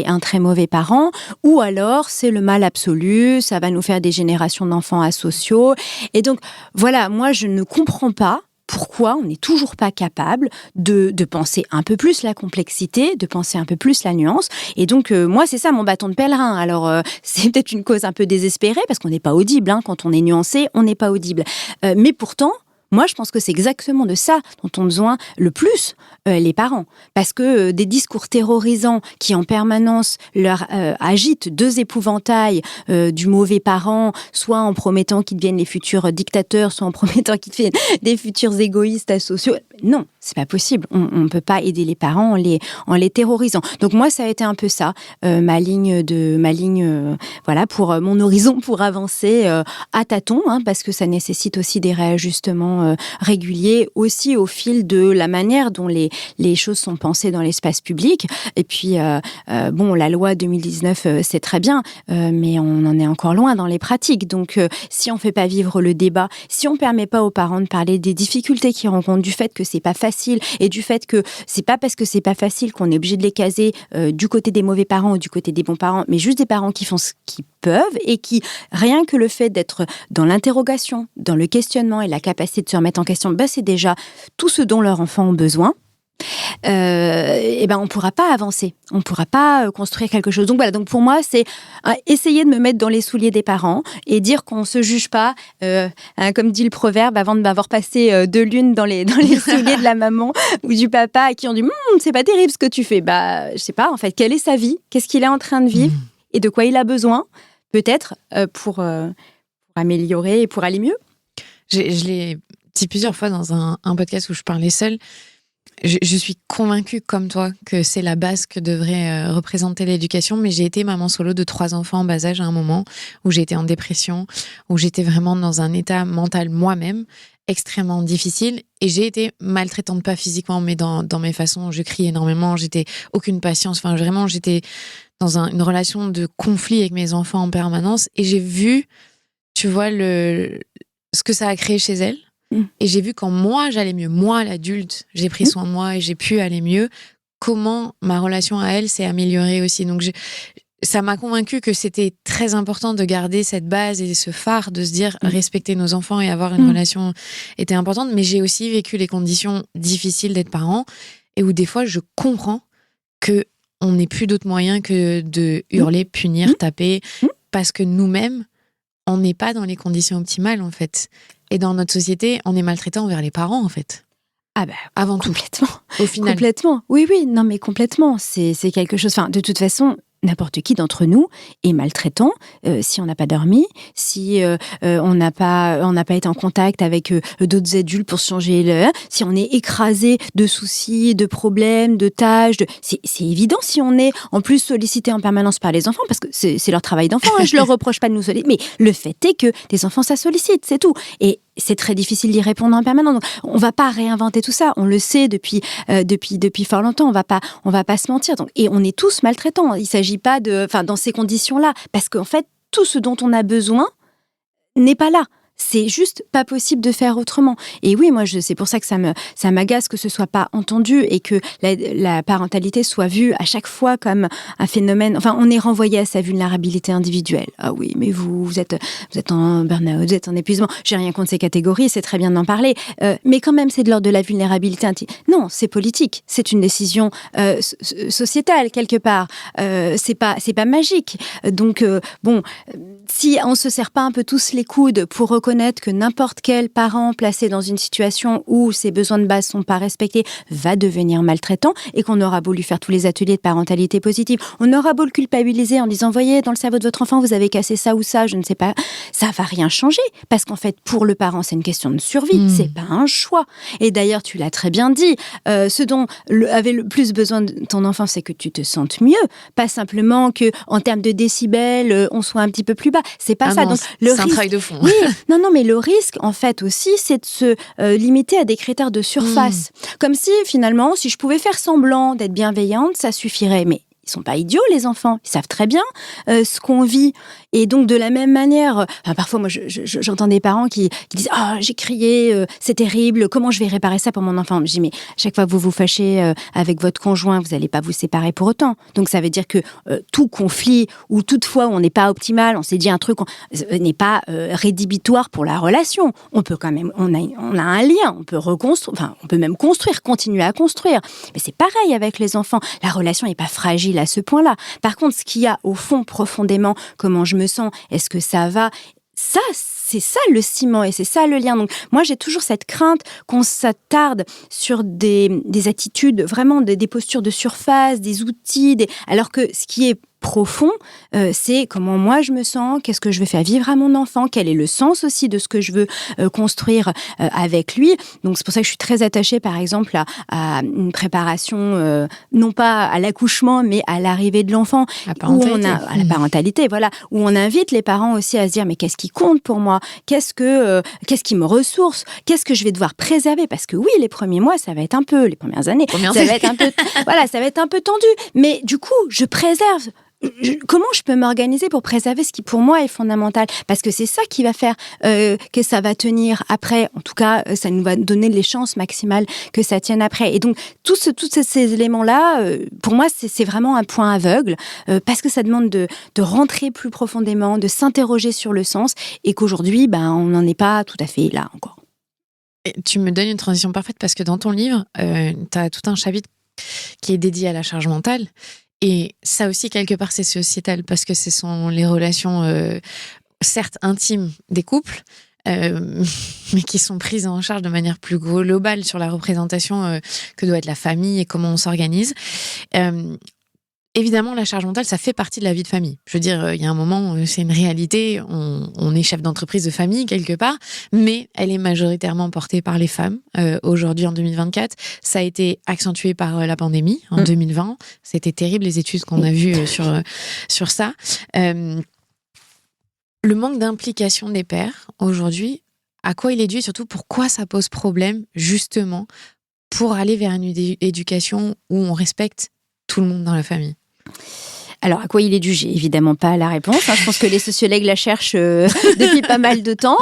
un très mauvais parent, ou alors c'est le mal absolu, ça va nous faire des générations d'enfants asociaux. Et donc, voilà, moi je ne comprends pas pourquoi on n'est toujours pas capable de penser un peu plus la complexité, de penser un peu plus la nuance. Et donc, moi, c'est ça mon bâton de pèlerin. Alors, c'est peut-être une cause un peu désespérée, parce qu'on n'est pas audible. Quand on est nuancé, on n'est pas audible. Mais pourtant, moi, je pense que c'est exactement de ça dont ont besoin le plus les parents. Parce que des discours terrorisants qui, en permanence, leur agitent deux épouvantails du mauvais parent, soit en promettant qu'ils deviennent les futurs dictateurs, soit en promettant qu'ils deviennent des futurs égoïstes asociaux. Non, c'est pas possible. On ne peut pas aider les parents en les terrorisant. Donc moi, ça a été un peu ça, ma ligne, voilà, pour mon horizon pour avancer à tâtons, parce que ça nécessite aussi des réajustements réguliers, aussi au fil de la manière dont les choses sont pensées dans l'espace public. Et puis, la loi 2019, c'est très bien, mais on en est encore loin dans les pratiques. Donc, si on ne fait pas vivre le débat, si on ne permet pas aux parents de parler des difficultés qu'ils rencontrent, du fait que c'est pas facile, et du fait que c'est pas parce que c'est pas facile qu'on est obligé de les caser du côté des mauvais parents ou du côté des bons parents, mais juste des parents qui font ce qu'ils peuvent et qui, rien que le fait d'être dans l'interrogation, dans le questionnement et la capacité de se remettre en question, c'est déjà tout ce dont leurs enfants ont besoin. On pourra pas avancer, on pourra pas construire quelque chose. Donc voilà, donc pour moi c'est essayer de me mettre dans les souliers des parents et dire qu'on se juge pas, comme dit le proverbe, avant de m'avoir passé 2 lunes dans les souliers de la maman ou du papa à qui on dit c'est pas terrible ce que tu fais. Je sais pas en fait, quelle est sa vie, qu'est-ce qu'il est en train de vivre et de quoi il a besoin, peut-être pour améliorer et pour aller mieux. Je l'ai dit plusieurs fois dans un podcast où je parlais seule. Je suis convaincue, comme toi, que c'est la base que devrait représenter l'éducation, mais j'ai été maman solo de 3 enfants en bas âge à un moment où j'ai été en dépression, où j'étais vraiment dans un état mental moi-même extrêmement difficile, et j'ai été maltraitante, pas physiquement, mais dans mes façons. Je criais énormément, j'étais aucune patience, enfin vraiment, j'étais dans une relation de conflit avec mes enfants en permanence, et j'ai vu, tu vois, ce que ça a créé chez elles. Et j'ai vu quand moi j'allais mieux, moi l'adulte, j'ai pris soin de moi et j'ai pu aller mieux, comment ma relation à elle s'est améliorée aussi. Donc ça m'a convaincue que c'était très important de garder cette base et ce phare, de se dire respecter nos enfants et avoir une relation était importante. Mais j'ai aussi vécu les conditions difficiles d'être parent, et où des fois je comprends que on n'ait plus d'autre moyen que de hurler, punir, taper, parce que nous-mêmes on n'est pas dans les conditions optimales en fait. Et dans notre société, on est maltraitant envers les parents, en fait. Avant complètement. Au final. Complètement. Oui, non, mais complètement. C'est quelque chose... Enfin, de toute façon, n'importe qui d'entre nous est maltraitant si on n'a pas dormi, si on n'a pas été en contact avec d'autres adultes pour se changer si on est écrasé de soucis, de problèmes, de tâches. C'est évident si on est en plus sollicité en permanence par les enfants, parce que c'est leur travail d'enfant. Je leur reproche pas de nous solliciter, mais le fait est que les enfants, ça sollicite, c'est tout. Et c'est très difficile d'y répondre en permanence. Donc, on va pas réinventer tout ça. On le sait depuis fort longtemps. On va pas se mentir. Donc, et on est tous maltraitants. Il s'agit pas dans ces conditions-là, parce qu'en fait, tout ce dont on a besoin n'est pas là. C'est juste pas possible de faire autrement. Et oui, moi, c'est pour ça que ça m'agace que ce soit pas entendu et que la parentalité soit vue à chaque fois comme un phénomène. Enfin, on est renvoyé à sa vulnérabilité individuelle. Ah oui, mais vous êtes en burn-out, vous êtes en épuisement. J'ai rien contre ces catégories, c'est très bien d'en parler. Mais quand même, c'est de l'ordre de la vulnérabilité. Non, c'est politique. C'est une décision sociétale quelque part. C'est pas magique. Donc si on se serre pas un peu tous les coudes pour reconnaître que n'importe quel parent placé dans une situation où ses besoins de base sont pas respectés va devenir maltraitant, et qu'on aura beau lui faire tous les ateliers de parentalité positive, on aura beau le culpabiliser en disant voyez, dans le cerveau de votre enfant vous avez cassé ça ou ça, je ne sais pas, ça va rien changer, parce qu'en fait pour le parent c'est une question de survie, c'est pas un choix. Et d'ailleurs tu l'as très bien dit, ce dont avait le plus besoin de ton enfant, c'est que tu te sentes mieux, pas simplement que en termes de décibels on soit un petit peu plus bas, c'est pas ça. Non, donc c'est un travail de fond. Oui, non, mais le risque, en fait, aussi, c'est de se limiter à des critères de surface. Comme si, finalement, si je pouvais faire semblant d'être bienveillante, ça suffirait. Mais ils sont pas idiots, les enfants. Ils savent très bien ce qu'on vit. Et donc, de la même manière, parfois, moi, j'entends des parents qui disent « Ah, j'ai crié, c'est terrible, comment je vais réparer ça pour mon enfant ?» Je dis « Mais chaque fois que vous vous fâchez avec votre conjoint, vous n'allez pas vous séparer pour autant. » Donc, ça veut dire que tout conflit ou toutefois où on n'est pas optimal, on s'est dit un truc, n'est pas rédhibitoire pour la relation. On peut quand même, on a un lien, on peut reconstruire, enfin, on peut même construire, continuer à construire. Mais c'est pareil avec les enfants. La relation n'est pas fragile à ce point-là. Par contre, ce qu'il y a au fond, profondément, comment je me sens, est-ce que ça va, ça, c'est ça le ciment et c'est ça le lien. Donc moi, j'ai toujours cette crainte qu'on s'attarde sur des attitudes, vraiment des postures de surface, des outils, alors que ce qui est profond, c'est comment moi je me sens, qu'est-ce que je veux faire vivre à mon enfant, quel est le sens aussi de ce que je veux construire avec lui. Donc c'est pour ça que je suis très attachée par exemple à une préparation, non pas à l'accouchement, mais à l'arrivée de l'enfant, à la parentalité, voilà, où on invite les parents aussi à se dire mais qu'est-ce qui compte pour moi, qu'est-ce qui me ressource, qu'est-ce que je vais devoir préserver, parce que oui, les premiers mois ça va être un peu, les premières années, ça va être un peu, voilà, ça va être un peu tendu, mais du coup je préserve. Comment je peux m'organiser pour préserver ce qui pour moi est fondamental, parce que c'est ça qui va faire que ça va tenir après, en tout cas ça nous va donner les chances maximales que ça tienne après. Et donc tous ces éléments-là, pour moi c'est vraiment un point aveugle, parce que ça demande de rentrer plus profondément, de s'interroger sur le sens, et qu'aujourd'hui on n'en est pas tout à fait là encore. Et tu me donnes une transition parfaite, parce que dans ton livre tu as tout un chapitre qui est dédié à la charge mentale. Et ça aussi, quelque part, c'est sociétal, parce que ce sont les relations, certes intimes des couples, mais qui sont prises en charge de manière plus globale sur la représentation que doit être la famille et comment on s'organise. Évidemment, la charge mentale, ça fait partie de la vie de famille. Je veux dire, il y a un moment, c'est une réalité, on est chef d'entreprise de famille quelque part, mais elle est majoritairement portée par les femmes. Aujourd'hui, en 2024, ça a été accentué par la pandémie en 2020. C'était terrible, les études qu'on a vues sur ça. Le manque d'implication des pères, aujourd'hui, à quoi il est dû et surtout pourquoi ça pose problème, justement, pour aller vers une éducation où on respecte tout le monde dans la famille? Alors, à quoi il est dû? J'ai évidemment pas la réponse. Je pense que les sociologues la cherchent depuis pas mal de temps.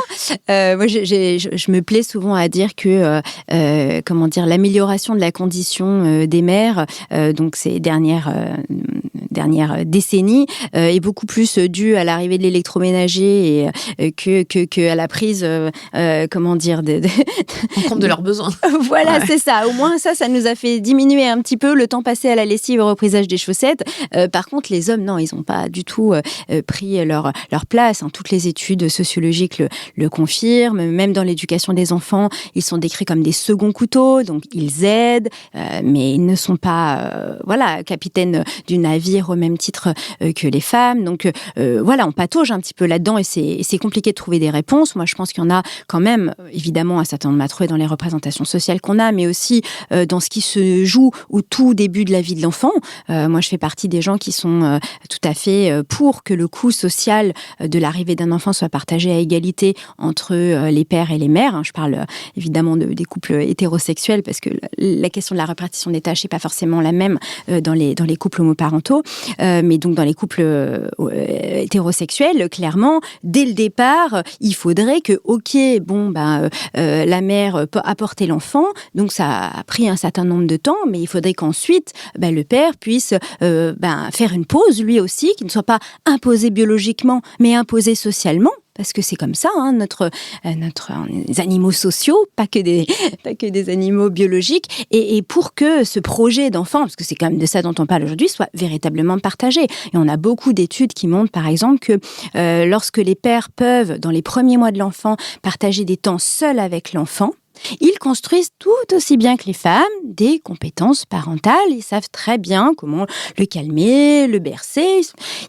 Moi, je me plais souvent à dire que, l'amélioration de la condition des mères, donc ces dernières décennies, est beaucoup plus due à l'arrivée de l'électroménager et que à la prise, en compte de leurs besoins. Voilà, ouais. C'est ça. Au moins, ça nous a fait diminuer un petit peu le temps passé à la lessive, au reprisage des chaussettes. Par contre, les hommes, non, ils n'ont pas du tout pris leur place. Toutes les études sociologiques le confirment. Même dans l'éducation des enfants, ils sont décrits comme des seconds couteaux. Donc, ils aident, mais ils ne sont pas capitaines du navire au même titre que les femmes. Donc, on patauge un petit peu là-dedans et c'est compliqué de trouver des réponses. Moi, je pense qu'il y en a quand même, évidemment, un certain nombre à trouver dans les représentations sociales qu'on a, mais aussi dans ce qui se joue au tout début de la vie de l'enfant. Moi, je fais partie des gens qui sont tout à fait pour que le coût social de l'arrivée d'un enfant soit partagé à égalité entre les pères et les mères. Je parle évidemment des couples hétérosexuels, parce que la question de la répartition des tâches n'est pas forcément la même dans les couples homoparentaux. mais donc dans les couples hétérosexuels, clairement, dès le départ, il faudrait que, la mère peut apporter l'enfant, donc ça a pris un certain nombre de temps, mais il faudrait qu'ensuite, le père puisse faire une pause, lui aussi, qui ne soit pas imposé biologiquement, mais imposé socialement. Parce que c'est comme ça, les animaux sociaux, pas que des animaux biologiques, et pour que ce projet d'enfant, parce que c'est quand même de ça dont on parle aujourd'hui, soit véritablement partagé. Et on a beaucoup d'études qui montrent, par exemple, que lorsque les pères peuvent, dans les premiers mois de l'enfant, partager des temps seuls avec l'enfant, ils construisent tout aussi bien que les femmes des compétences parentales. Ils savent très bien comment le calmer, le bercer.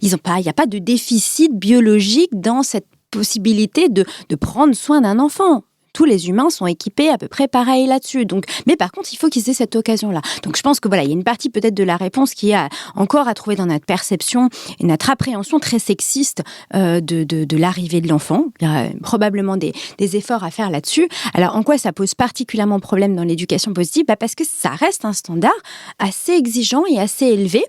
Il n'y a pas de déficit biologique dans cette possibilité de prendre soin d'un enfant. Tous les humains sont équipés à peu près pareil là-dessus. Mais par contre, il faut qu'ils aient cette occasion-là. Donc je pense que il y a une partie peut-être de la réponse qui est encore à trouver dans notre perception et notre appréhension très sexiste de l'arrivée de l'enfant. Il y a probablement des efforts à faire là-dessus. Alors en quoi ça pose particulièrement problème dans l'éducation positive ? Parce que ça reste un standard assez exigeant et assez élevé.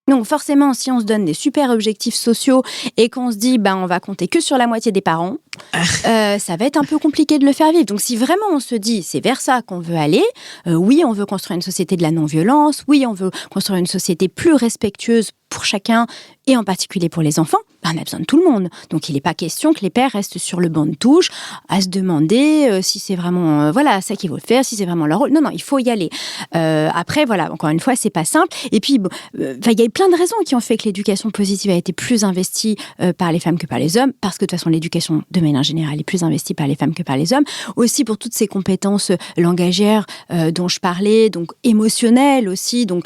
Donc forcément, si on se donne des super objectifs sociaux et qu'on se dit on va compter que sur la moitié des parents, ça va être un peu compliqué de le faire vivre. Donc si vraiment on se dit c'est vers ça qu'on veut aller, oui, on veut construire une société de la non-violence, oui, on veut construire une société plus respectueuse pour chacun et en particulier pour les enfants, on a besoin de tout le monde. Donc il n'est pas question que les pères restent sur le banc de touche à se demander si c'est vraiment ça qu'il faut faire, si c'est vraiment leur rôle. Non, il faut y aller. Après, encore une fois, c'est pas simple. Et puis, il y a eu plein de raisons qui ont fait que l'éducation positive a été plus investie par les femmes que par les hommes, parce que de toute façon, l'éducation de manière générale est plus investie par les femmes que par les hommes. Aussi pour toutes ces compétences langagières dont je parlais, donc émotionnelles aussi, donc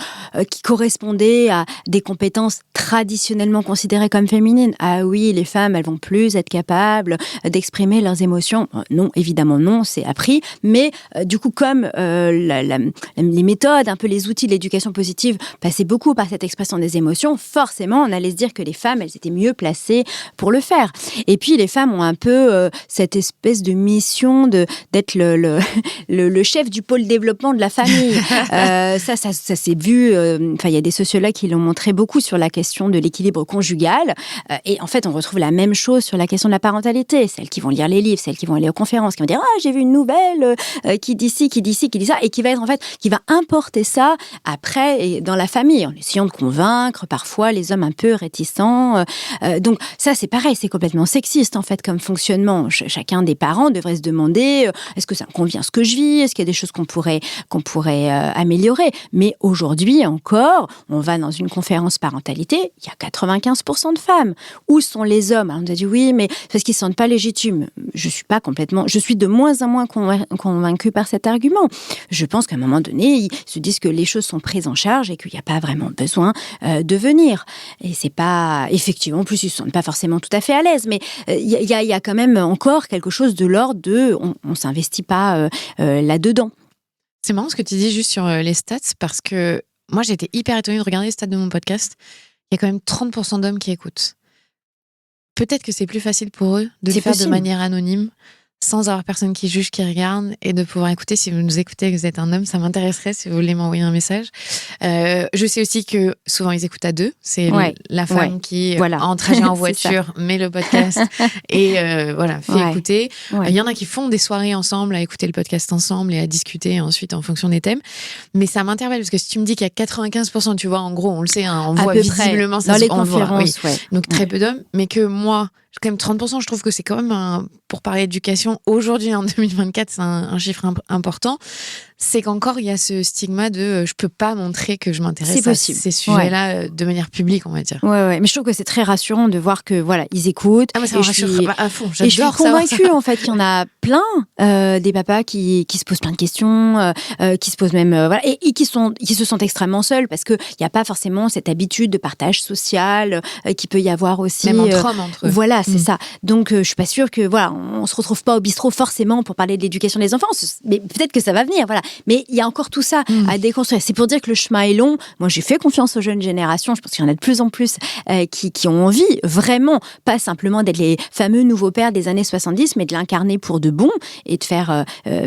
qui correspondaient à des compétences traditionnellement considérées comme féminines. Ah oui, les femmes, elles vont plus être capables d'exprimer leurs émotions. Non, évidemment non, c'est appris. Mais du coup, comme les méthodes, un peu les outils de l'éducation positive passaient beaucoup par cette expression des émotions, forcément, on allait se dire que les femmes, elles étaient mieux placées pour le faire. Et puis, les femmes ont un peu cette espèce de mission d'être le chef du pôle développement de la famille. Ça s'est vu. Il y a des sociologues qui l'ont montré beaucoup sur la question de l'équilibre conjugal. Et en fait, on retrouve la même chose sur la question de la parentalité. Celles qui vont lire les livres, celles qui vont aller aux conférences, qui vont dire « Ah, j'ai vu une nouvelle qui dit ci, qui dit ci, qui dit ça », et qui va être qui va importer ça après dans la famille, en essayant de convaincre parfois les hommes un peu réticents. Donc ça, c'est pareil, c'est complètement sexiste en fait comme fonctionnement. Chacun des parents devrait se demander est-ce que ça me convient ce que je vis ? Est-ce qu'il y a des choses qu'on pourrait améliorer ? Mais aujourd'hui encore, on va dans une conférence parentalité, il y a 95% de femmes. Où sont les hommes ? Alors on a dit oui, mais parce qu'ils ne se sentent pas légitimes. Je suis de moins en moins convaincue par cet argument. Je pense qu'à un moment donné, ils se disent que les choses sont prises en charge et qu'il n'y a pas vraiment besoin de venir. Et c'est pas... Effectivement, en plus, ils ne se sentent pas forcément tout à fait à l'aise, mais il y a quand même encore quelque chose de l'ordre de... On ne s'investit pas là-dedans. C'est marrant ce que tu dis juste sur les stats, parce que moi, j'ai été hyper étonnée de regarder les stats de mon podcast. Il y a quand même 30% d'hommes qui écoutent. Peut-être que c'est plus facile pour eux de le faire de manière anonyme, sans avoir personne qui juge, qui regarde, et de pouvoir écouter. Si vous nous écoutez et que vous êtes un homme, ça m'intéresserait si vous voulez m'envoyer un message. Je sais aussi que souvent ils écoutent à deux. C'est la femme qui, en trajet en voiture, met le podcast et fait écouter. Il y en a qui font des soirées ensemble, à écouter le podcast ensemble et à discuter ensuite en fonction des thèmes. Mais ça m'interpelle parce que si tu me dis qu'il y a 95%, tu vois, en gros, on le sait, on voit visiblement ça dans les conférences. Donc très peu d'hommes, mais que moi, quand même 30%, je trouve que c'est quand même, pour parler d'éducation, aujourd'hui en 2024, c'est un chiffre important. C'est qu'encore il y a ce stigma de je peux pas montrer que je m'intéresse à ces sujets-là de manière publique, on va dire. Ouais. Mais je trouve que c'est très rassurant de voir que ils écoutent. Ah, moi, ça me rassure à fond. Et je suis convaincue en fait qu'il y en a plein des papas qui se posent plein de questions, qui se posent même et qui se sentent extrêmement seuls parce que il y a pas forcément cette habitude de partage social qui peut y avoir aussi. Même entre hommes, entre eux. Voilà, c'est ça. Donc je suis pas sûre que on se retrouve pas au bistrot forcément pour parler de l'éducation des enfants, mais peut-être que ça va venir. Voilà. Mais il y a encore tout ça à déconstruire. C'est pour dire que le chemin est long. Moi, j'ai fait confiance aux jeunes générations. Je pense qu'il y en a de plus en plus qui ont envie, vraiment, pas simplement d'être les fameux nouveaux pères des années 70, mais de l'incarner pour de bon et de faire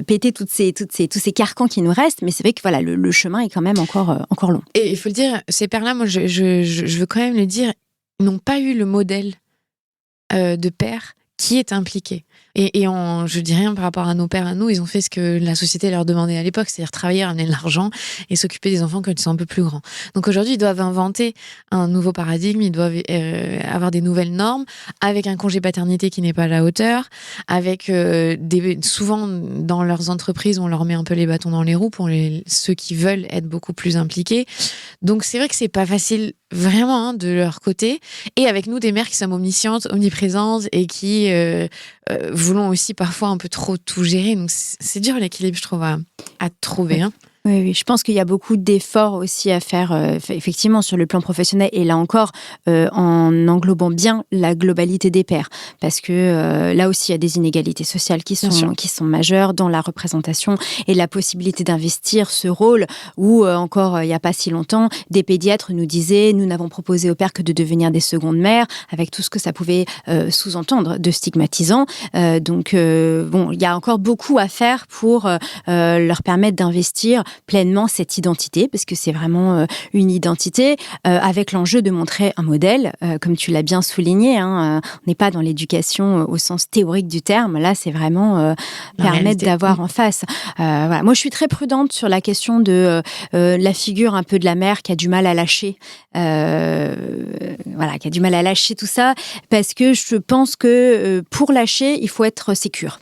péter tous ces carcans qui nous restent. Mais c'est vrai que voilà, le chemin est quand même encore long. Et il faut le dire, ces pères-là, moi, je veux quand même le dire, ils n'ont pas eu le modèle de père qui est impliqué. Et je dis rien par rapport à nos pères, à nous, ils ont fait ce que la société leur demandait à l'époque, c'est-à-dire travailler, ramener de l'argent et s'occuper des enfants quand ils sont un peu plus grands. Donc aujourd'hui, ils doivent inventer un nouveau paradigme, ils doivent avoir des nouvelles normes, avec un congé paternité qui n'est pas à la hauteur, avec souvent dans leurs entreprises, on leur met un peu les bâtons dans les roues pour ceux qui veulent être beaucoup plus impliqués. Donc c'est vrai que c'est pas facile vraiment de leur côté. Et avec nous, des mères qui sommes omniscientes, omniprésentes et qui voulons aussi parfois un peu trop tout gérer. Donc c'est dur l'équilibre, je trouve, à trouver. Hein. Oui, je pense qu'il y a beaucoup d'efforts aussi à faire, effectivement, sur le plan professionnel, et là encore, en englobant bien la globalité des pairs. Parce que là aussi, il y a des inégalités sociales qui sont majeures dans la représentation et la possibilité d'investir ce rôle où, encore il n'y a pas si longtemps, des pédiatres nous disaient « Nous n'avons proposé aux pères que de devenir des secondes mères », avec tout ce que ça pouvait sous-entendre de stigmatisant. Donc, il y a encore beaucoup à faire pour leur permettre d'investir pleinement cette identité, parce que c'est vraiment une identité, avec l'enjeu de montrer un modèle, comme tu l'as bien souligné. On n'est pas dans l'éducation au sens théorique du terme. Là, c'est vraiment permettre d'avoir en face. Voilà. Moi, je suis très prudente sur la question de la figure un peu de la mère qui a du mal à lâcher, qui a du mal à lâcher tout ça, parce que je pense que pour lâcher, il faut être sécure.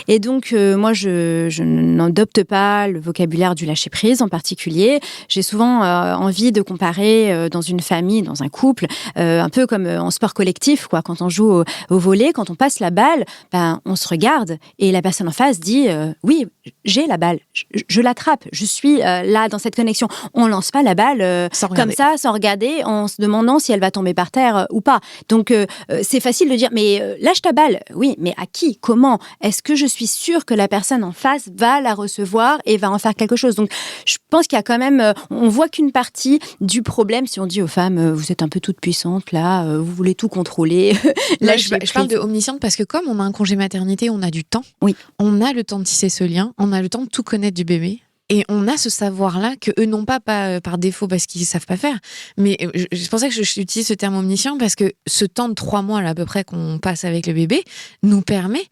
Et donc, moi, je n'adopte pas le vocabulaire du lâcher-prise en particulier. J'ai souvent envie de comparer dans une famille, dans un couple, un peu comme en sport collectif, quoi. Quand on joue au volley, quand on passe la balle, on se regarde et la personne en face dit « Oui, j'ai la balle, je l'attrape, je suis là dans cette connexion ». On lance pas la balle comme ça, sans regarder, en se demandant si elle va tomber par terre ou pas. Donc, c'est facile de dire « Mais lâche ta balle ». Oui, mais à qui? Comment? Est-ce que je suis sûre que la personne en face va la recevoir et va en faire quelque chose? Donc, je pense qu'il y a quand même... on voit qu'une partie du problème si on dit aux femmes vous êtes un peu toute puissante, là, vous voulez tout contrôler. Là, je parle de omnisciente parce que comme on a un congé maternité, on a du temps. Oui. On a le temps de tisser ce lien, on a le temps de tout connaître du bébé. Et on a ce savoir-là que eux n'ont pas par défaut parce qu'ils ne savent pas faire. Mais c'est pour ça que j'utilise ce terme omniscient, parce que ce temps de 3 mois là, à peu près qu'on passe avec le bébé nous permet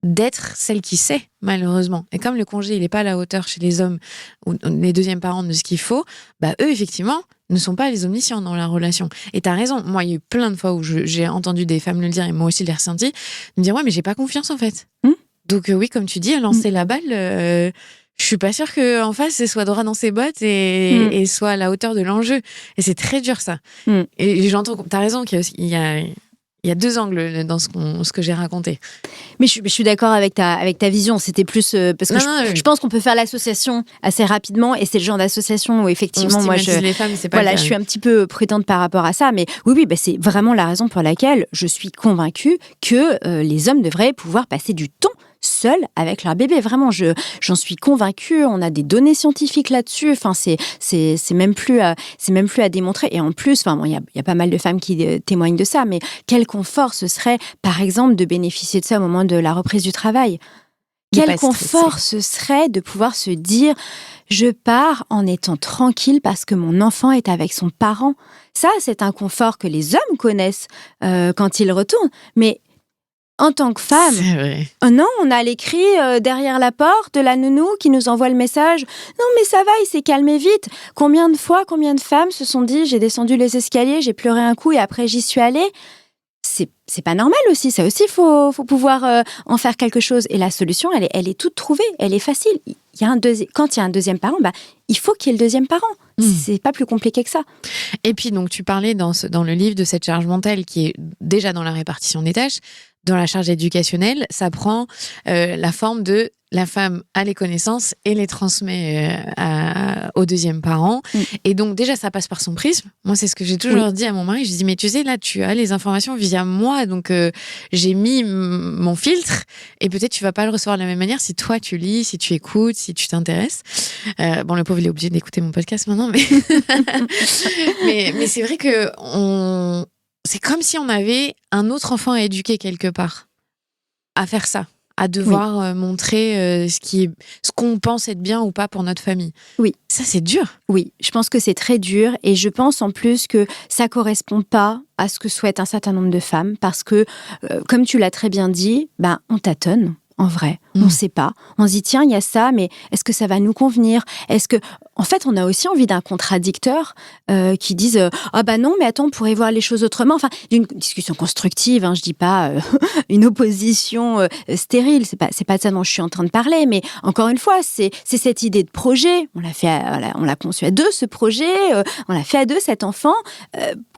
d'être celle qui sait, malheureusement. Et comme le congé, il n'est pas à la hauteur chez les hommes ou les deuxièmes parents de ce qu'il faut, eux, effectivement, ne sont pas les omniscients dans la relation. Et t'as raison. Moi, il y a eu plein de fois où j'ai entendu des femmes le dire, et moi aussi, je l'ai ressenti, me dire, ouais, mais j'ai pas confiance, en fait. Donc, oui, comme tu dis, lancer la balle, je suis pas sûre qu'en face, elle soit droit dans ses bottes et soit à la hauteur de l'enjeu. Et c'est très dur, ça. Et j'entends, t'as raison, il y a 2 angles dans ce que j'ai raconté. Mais je suis d'accord avec ta vision. C'était plus parce que je pense qu'on peut faire l'association assez rapidement, et c'est le genre d'association où effectivement moi les femmes, c'est pas je suis un petit peu prudente par rapport à ça. Mais oui, c'est vraiment la raison pour laquelle je suis convaincue que les hommes devraient pouvoir passer du temps seuls avec leur bébé. Vraiment, j'en suis convaincue. On a des données scientifiques là-dessus. Enfin, c'est même plus à démontrer. Et en plus, il y a pas mal de femmes qui témoignent de ça. Mais quel confort ce serait, par exemple, de bénéficier de ça au moment de la reprise du travail. Quel confort ce serait de pouvoir se dire « Je pars en étant tranquille parce que mon enfant est avec son parent ». Ça, c'est un confort que les hommes connaissent quand ils retournent. Mais en tant que femme, non, on a les cris derrière la porte de la nounou qui nous envoie le message « Non, mais ça va, il s'est calmé vite ». Combien de femmes se sont dit « J'ai descendu les escaliers, j'ai pleuré un coup et après j'y suis allée ». C'est pas normal aussi. Ça aussi, faut pouvoir en faire quelque chose. Et la solution, elle est toute trouvée. Elle est facile. Quand il y a un deuxième parent, il faut qu'il y ait le deuxième parent. C'est pas plus compliqué que ça. Et puis, donc, tu parlais dans le livre de cette charge mentale qui est déjà dans la répartition des tâches, dans la charge éducationnelle, ça prend la forme de la femme a les connaissances et les transmet au deuxième parent. Et donc, déjà, ça passe par son prisme. Moi, c'est ce que j'ai toujours dit à mon mari. Je dis, mais tu sais, là, tu as les informations via moi. Donc, j'ai mis mon filtre et peut-être tu vas pas le recevoir de la même manière si toi, tu lis, si tu écoutes, si tu t'intéresses. Bon, le pauvre, il est obligé d'écouter mon podcast maintenant. Mais c'est vrai que c'est comme si on avait un autre enfant à éduquer quelque part, à faire ça. À devoir montrer ce qu'on pense être bien ou pas pour notre famille. Oui. Ça, c'est dur. Oui, je pense que c'est très dur et je pense en plus que ça correspond pas à ce que souhaitent un certain nombre de femmes parce que, comme tu l'as très bien dit, on tâtonne. En vrai, on ne sait pas. On se dit, tiens, il y a ça, mais est-ce que ça va nous convenir ? Est-ce que, en fait, on a aussi envie d'un contradicteur qui dise, non, mais attends, on pourrait voir les choses autrement. Enfin, d'une discussion constructive. Je dis pas une opposition stérile. C'est pas de ça dont je suis en train de parler. Mais encore une fois, c'est cette idée de projet. On l'a conçu à deux, ce projet. On l'a fait à deux, cet enfant.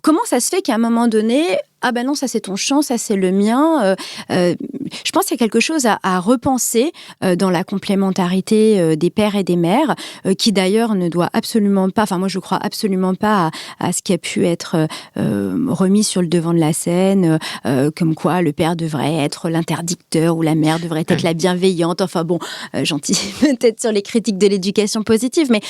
Comment ça se fait qu'à un moment donné, non, ça c'est ton champ, ça c'est le mien. Je pense qu'il y a quelque chose à repenser dans la complémentarité des pères et des mères, qui d'ailleurs ne doit absolument pas, moi je crois absolument pas à ce qui a pu être remis sur le devant de la scène, comme quoi le père devrait être l'interdicteur ou la mère devrait être la bienveillante. J'anticipe peut-être sur les critiques de l'éducation positive, mais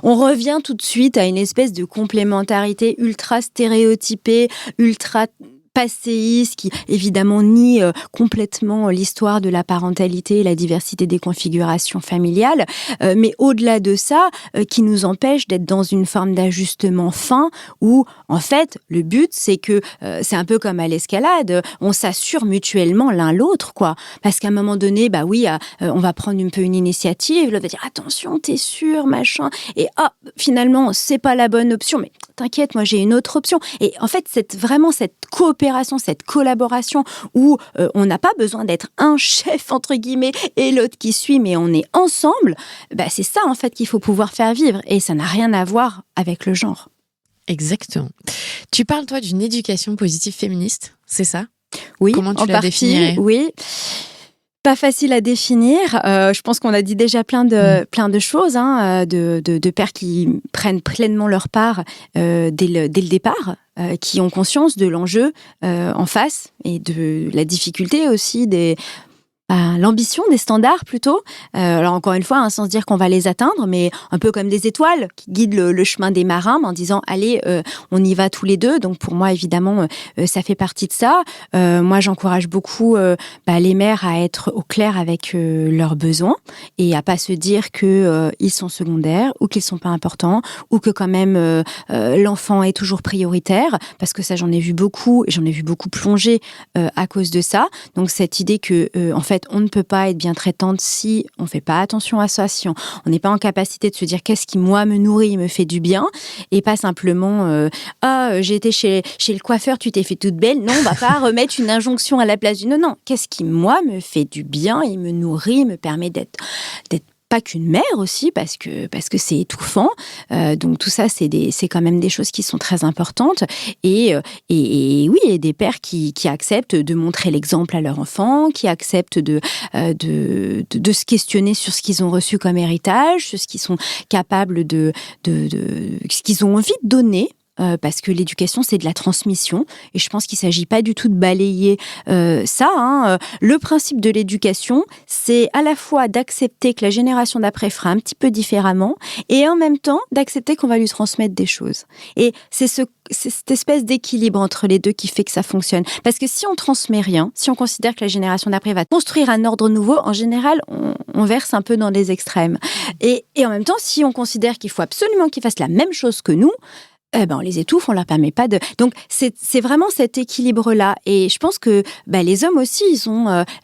on revient tout de suite à une espèce de complémentarité ultra stéréotypée, ultra passéiste, qui évidemment nie complètement l'histoire de la parentalité et la diversité des configurations familiales, mais au-delà de ça, qui nous empêche d'être dans une forme d'ajustement fin où, en fait, le but, c'est que c'est un peu comme à l'escalade, on s'assure mutuellement l'un l'autre, quoi. Parce qu'à un moment donné, on va prendre un peu une initiative, l'autre va dire « Attention, t'es sûr, machin ?» Et finalement, c'est pas la bonne option, mais t'inquiète, moi j'ai une autre option. Et en fait, c'est vraiment cette coopération, cette collaboration où on n'a pas besoin d'être un chef, entre guillemets, et l'autre qui suit, mais on est ensemble. C'est ça, en fait, qu'il faut pouvoir faire vivre. Et ça n'a rien à voir avec le genre. Exactement. Tu parles, toi, d'une éducation positive féministe, c'est ça ? Oui, comment tu la définirais ? Oui. Pas facile à définir. Je pense qu'on a dit déjà plein de choses, de pères qui prennent pleinement leur part dès le départ, qui ont conscience de l'enjeu en face et de la difficulté aussi l'ambition des standards plutôt. Alors encore une fois, sans se dire qu'on va les atteindre, mais un peu comme des étoiles qui guident le chemin des marins en disant allez, on y va tous les deux. Donc pour moi évidemment, ça fait partie de ça. Moi j'encourage beaucoup les mères à être au clair avec leurs besoins et à pas se dire que ils sont secondaires ou qu'ils sont pas importants ou que quand même l'enfant est toujours prioritaire, parce que ça j'en ai vu beaucoup et j'en ai vu beaucoup plonger à cause de ça. Donc cette idée que en fait on ne peut pas être bien traitante si on ne fait pas attention à ça, si on n'est pas en capacité de se dire qu'est-ce qui, moi, me nourrit, me fait du bien, et pas simplement j'ai été chez le coiffeur, tu t'es fait toute belle. Non, on ne va pas remettre une injonction à la place du non. Qu'est-ce qui, moi, me fait du bien et me nourrit, me permet d'être pas qu'une mère aussi, parce que c'est étouffant. Donc tout ça, c'est quand même des choses qui sont très importantes. Et oui, et des pères qui acceptent de montrer l'exemple à leur enfant, qui acceptent de se questionner sur ce qu'ils ont reçu comme héritage, sur ce qu'ils sont capables ce qu'ils ont envie de donner. Parce que l'éducation, c'est de la transmission. Et je pense qu'il ne s'agit pas du tout de balayer ça. Le principe de l'éducation, c'est à la fois d'accepter que la génération d'après fera un petit peu différemment et en même temps d'accepter qu'on va lui transmettre des choses. Et c'est cette espèce d'équilibre entre les deux qui fait que ça fonctionne. Parce que si on transmet rien, si on considère que la génération d'après va construire un ordre nouveau, en général, on verse un peu dans les extrêmes. Et en même temps, si on considère qu'il faut absolument qu'ils fassent la même chose que nous, on les étouffe, on leur permet pas de. Donc c'est vraiment cet équilibre-là. Et je pense que les hommes aussi,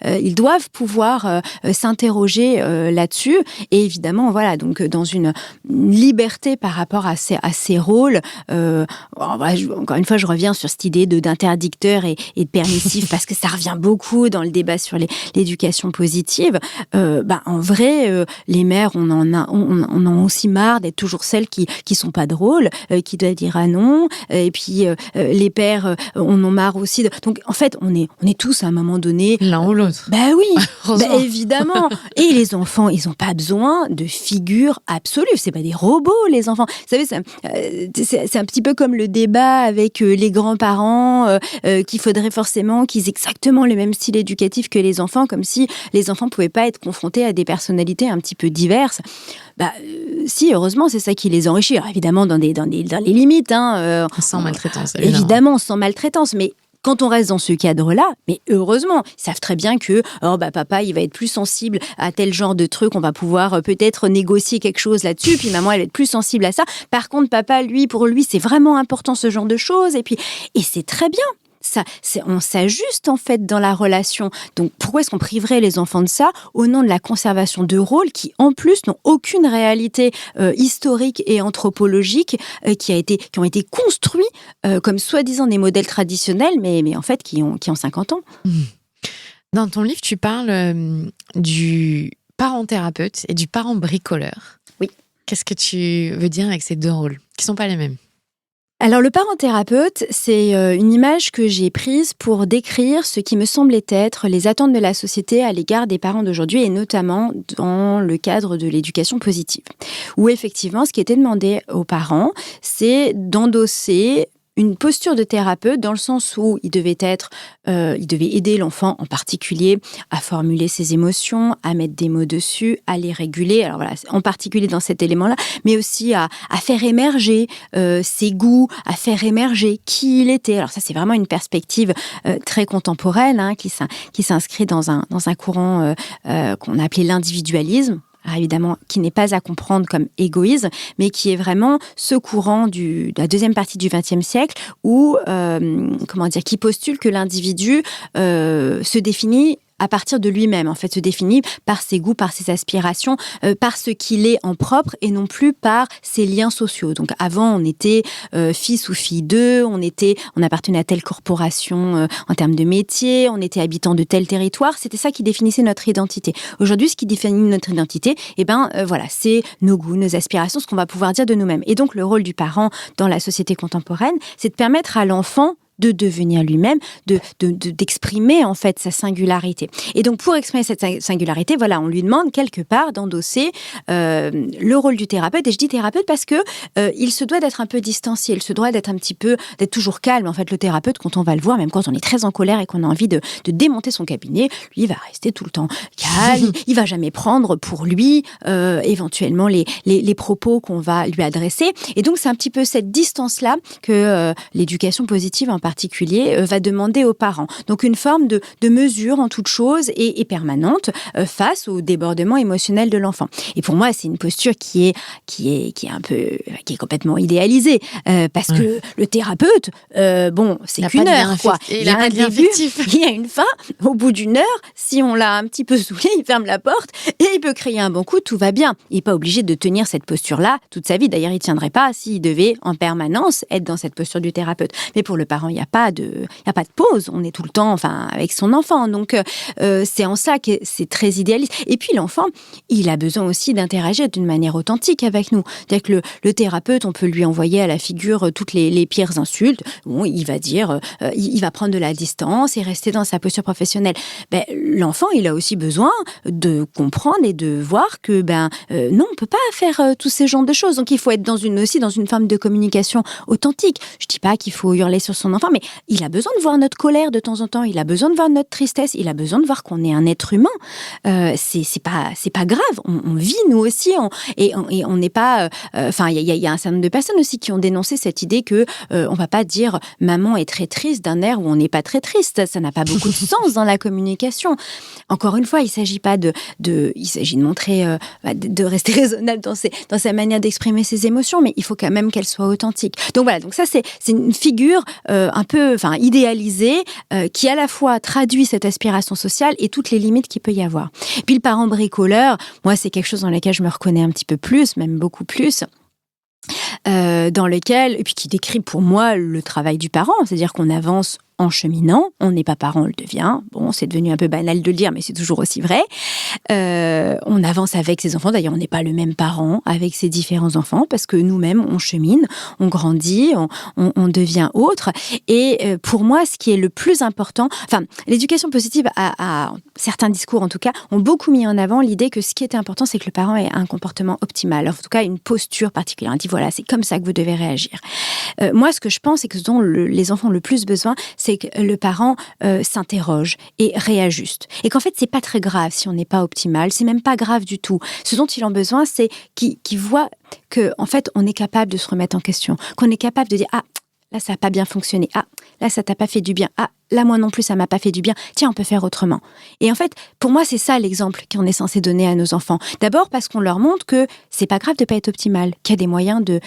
ils doivent pouvoir s'interroger là-dessus. Et évidemment, voilà, donc dans une liberté par rapport à ces rôles. Encore une fois, je reviens sur cette idée d'interdicteur et de permissif parce que ça revient beaucoup dans le débat sur l'éducation positive. En vrai, les mères, on en a aussi marre d'être toujours celles qui sont pas drôles, qui doivent dira non. Et puis, les pères en ont marre aussi. Donc, en fait, on est tous à un moment donné... L'un ou l'autre. Bah oui, évidemment. Et les enfants, ils n'ont pas besoin de figures absolues. C'est pas des robots, les enfants. Vous savez, c'est un petit peu comme le débat avec les grands-parents qu'il faudrait forcément qu'ils aient exactement le même style éducatif que les enfants, comme si les enfants ne pouvaient pas être confrontés à des personnalités un petit peu diverses. Si, heureusement, c'est ça qui les enrichit. Alors, évidemment, dans les limites. Sans maltraitance. Évidemment, sans maltraitance, mais... Quand on reste dans ce cadre-là, mais heureusement, ils savent très bien que papa, il va être plus sensible à tel genre de truc, on va pouvoir peut-être négocier quelque chose là-dessus, puis maman, elle va être plus sensible à ça. Par contre, papa, pour lui, c'est vraiment important ce genre de choses, et c'est très bien. On s'ajuste en fait dans la relation. Donc pourquoi est-ce qu'on priverait les enfants de ça au nom de la conservation de rôles qui en plus n'ont aucune réalité historique et anthropologique qui ont été construits comme soi-disant des modèles traditionnels mais en fait qui ont 50 ans. Dans ton livre, tu parles du parent thérapeute et du parent bricoleur. Oui. Qu'est-ce que tu veux dire avec ces deux rôles qui sont pas les mêmes? Alors, le parent thérapeute, c'est une image que j'ai prise pour décrire ce qui me semblait être les attentes de la société à l'égard des parents d'aujourd'hui, et notamment dans le cadre de l'éducation positive. Où effectivement, ce qui était demandé aux parents, c'est d'endosser une posture de thérapeute dans le sens où il devait aider l'enfant en particulier à formuler ses émotions, à mettre des mots dessus, à les réguler. Alors voilà, en particulier dans cet élément-là, mais aussi à faire émerger ses goûts, à faire émerger qui il était. Alors ça, c'est vraiment une perspective très contemporaine qui s'inscrit dans un courant qu'on a appelé l'individualisme. Alors évidemment, qui n'est pas à comprendre comme égoïsme, mais qui est vraiment ce courant de la deuxième partie du XXe siècle où, qui postule que l'individu se définit à partir de lui-même, en fait, se définit par ses goûts, par ses aspirations, par ce qu'il est en propre et non plus par ses liens sociaux. Donc avant, on était fils ou fille d'eux, on appartenait à telle corporation en termes de métier, on était habitant de tel territoire, c'était ça qui définissait notre identité. Aujourd'hui, ce qui définit notre identité, c'est nos goûts, nos aspirations, ce qu'on va pouvoir dire de nous-mêmes. Et donc, le rôle du parent dans la société contemporaine, c'est de permettre à l'enfant de devenir lui-même, d'exprimer en fait sa singularité. Et donc pour exprimer cette singularité, voilà, on lui demande quelque part d'endosser le rôle du thérapeute. Et je dis thérapeute parce que il se doit d'être un peu distancié, il se doit d'être toujours calme. En fait, le thérapeute, quand on va le voir, même quand on est très en colère et qu'on a envie de démonter son cabinet, lui, il va rester tout le temps calme. Il va jamais prendre pour lui éventuellement les propos qu'on va lui adresser. Et donc c'est un petit peu cette distance-là que l'éducation positive en particulier va demander aux parents. Donc une forme de mesure en toute chose et permanente face au débordement émotionnel de l'enfant. Et pour moi, c'est une posture qui est complètement idéalisée parce que le thérapeute, c'est qu'une heure, quoi. Il a pas de lien affectif. Il y a une fin. Au bout d'une heure, si on l'a un petit peu saoulé, il ferme la porte et il peut crier un bon coup, tout va bien. Il n'est pas obligé de tenir cette posture-là toute sa vie. D'ailleurs, il ne tiendrait pas s'il devait en permanence être dans cette posture du thérapeute. Mais pour le parent, il n'y a pas de pause. On est tout le temps avec son enfant. Donc, c'est en ça que c'est très idéaliste. Et puis, l'enfant, il a besoin aussi d'interagir d'une manière authentique avec nous. C'est-à-dire que le thérapeute, on peut lui envoyer à la figure toutes les pires insultes. Bon, il va dire, il va prendre de la distance et rester dans sa posture professionnelle. L'enfant, il a aussi besoin de comprendre et de voir que, non, on peut pas faire tous ces genres de choses. Donc, il faut être aussi dans une forme de communication authentique. Je dis pas qu'il faut hurler sur son enfant, mais il a besoin de voir notre colère de temps en temps, il a besoin de voir notre tristesse, il a besoin de voir qu'on est un être humain. C'est pas grave, on vit nous aussi, et on n'est pas... il y a un certain nombre de personnes aussi qui ont dénoncé cette idée que on va pas dire « maman est très triste » d'un air où on n'est pas très triste. Ça n'a pas beaucoup de sens dans la communication. Encore une fois, il s'agit pas il s'agit de montrer, de rester raisonnable dans sa manière d'exprimer ses émotions, mais il faut quand même qu'elle soit authentique. Donc voilà, donc ça c'est une figure un peu idéalisée qui à la fois traduit cette aspiration sociale et toutes les limites qu'il peut y avoir. Et puis le parent bricoleur, moi c'est quelque chose dans lequel je me reconnais un petit peu plus, même beaucoup plus. Dans lequel, et puis qui décrit pour moi le travail du parent, c'est-à-dire qu'on avance en cheminant. On n'est pas parent, on le devient. Bon, c'est devenu un peu banal de le dire, mais c'est toujours aussi vrai. On avance avec ses enfants. D'ailleurs, on n'est pas le même parent avec ses différents enfants parce que nous-mêmes, on chemine, on grandit, on devient autre. Et pour moi, ce qui est le plus important, l'éducation positive certains discours en tout cas, ont beaucoup mis en avant l'idée que ce qui était important, c'est que le parent ait un comportement optimal. En tout cas, une posture particulière. On dit, voilà, c'est comme ça que vous devez réagir. Moi, ce que je pense, c'est que ce dont les enfants ont le plus besoin, c'est que le parent s'interroge et réajuste. Et qu'en fait, c'est pas très grave si on n'est pas optimal. C'est même pas grave du tout. Ce dont ils ont besoin, c'est qu'ils voient qu'en fait, on est capable de se remettre en question. Qu'on est capable de dire, ah, là, ça n'a pas bien fonctionné. Ah, là, ça t'a pas fait du bien. Ah, là, moi non plus, ça m'a pas fait du bien. Tiens, on peut faire autrement. Et en fait, pour moi, c'est ça l'exemple qu'on est censé donner à nos enfants. D'abord parce qu'on leur montre que c'est pas grave de pas être optimal, qu'il y a des moyens de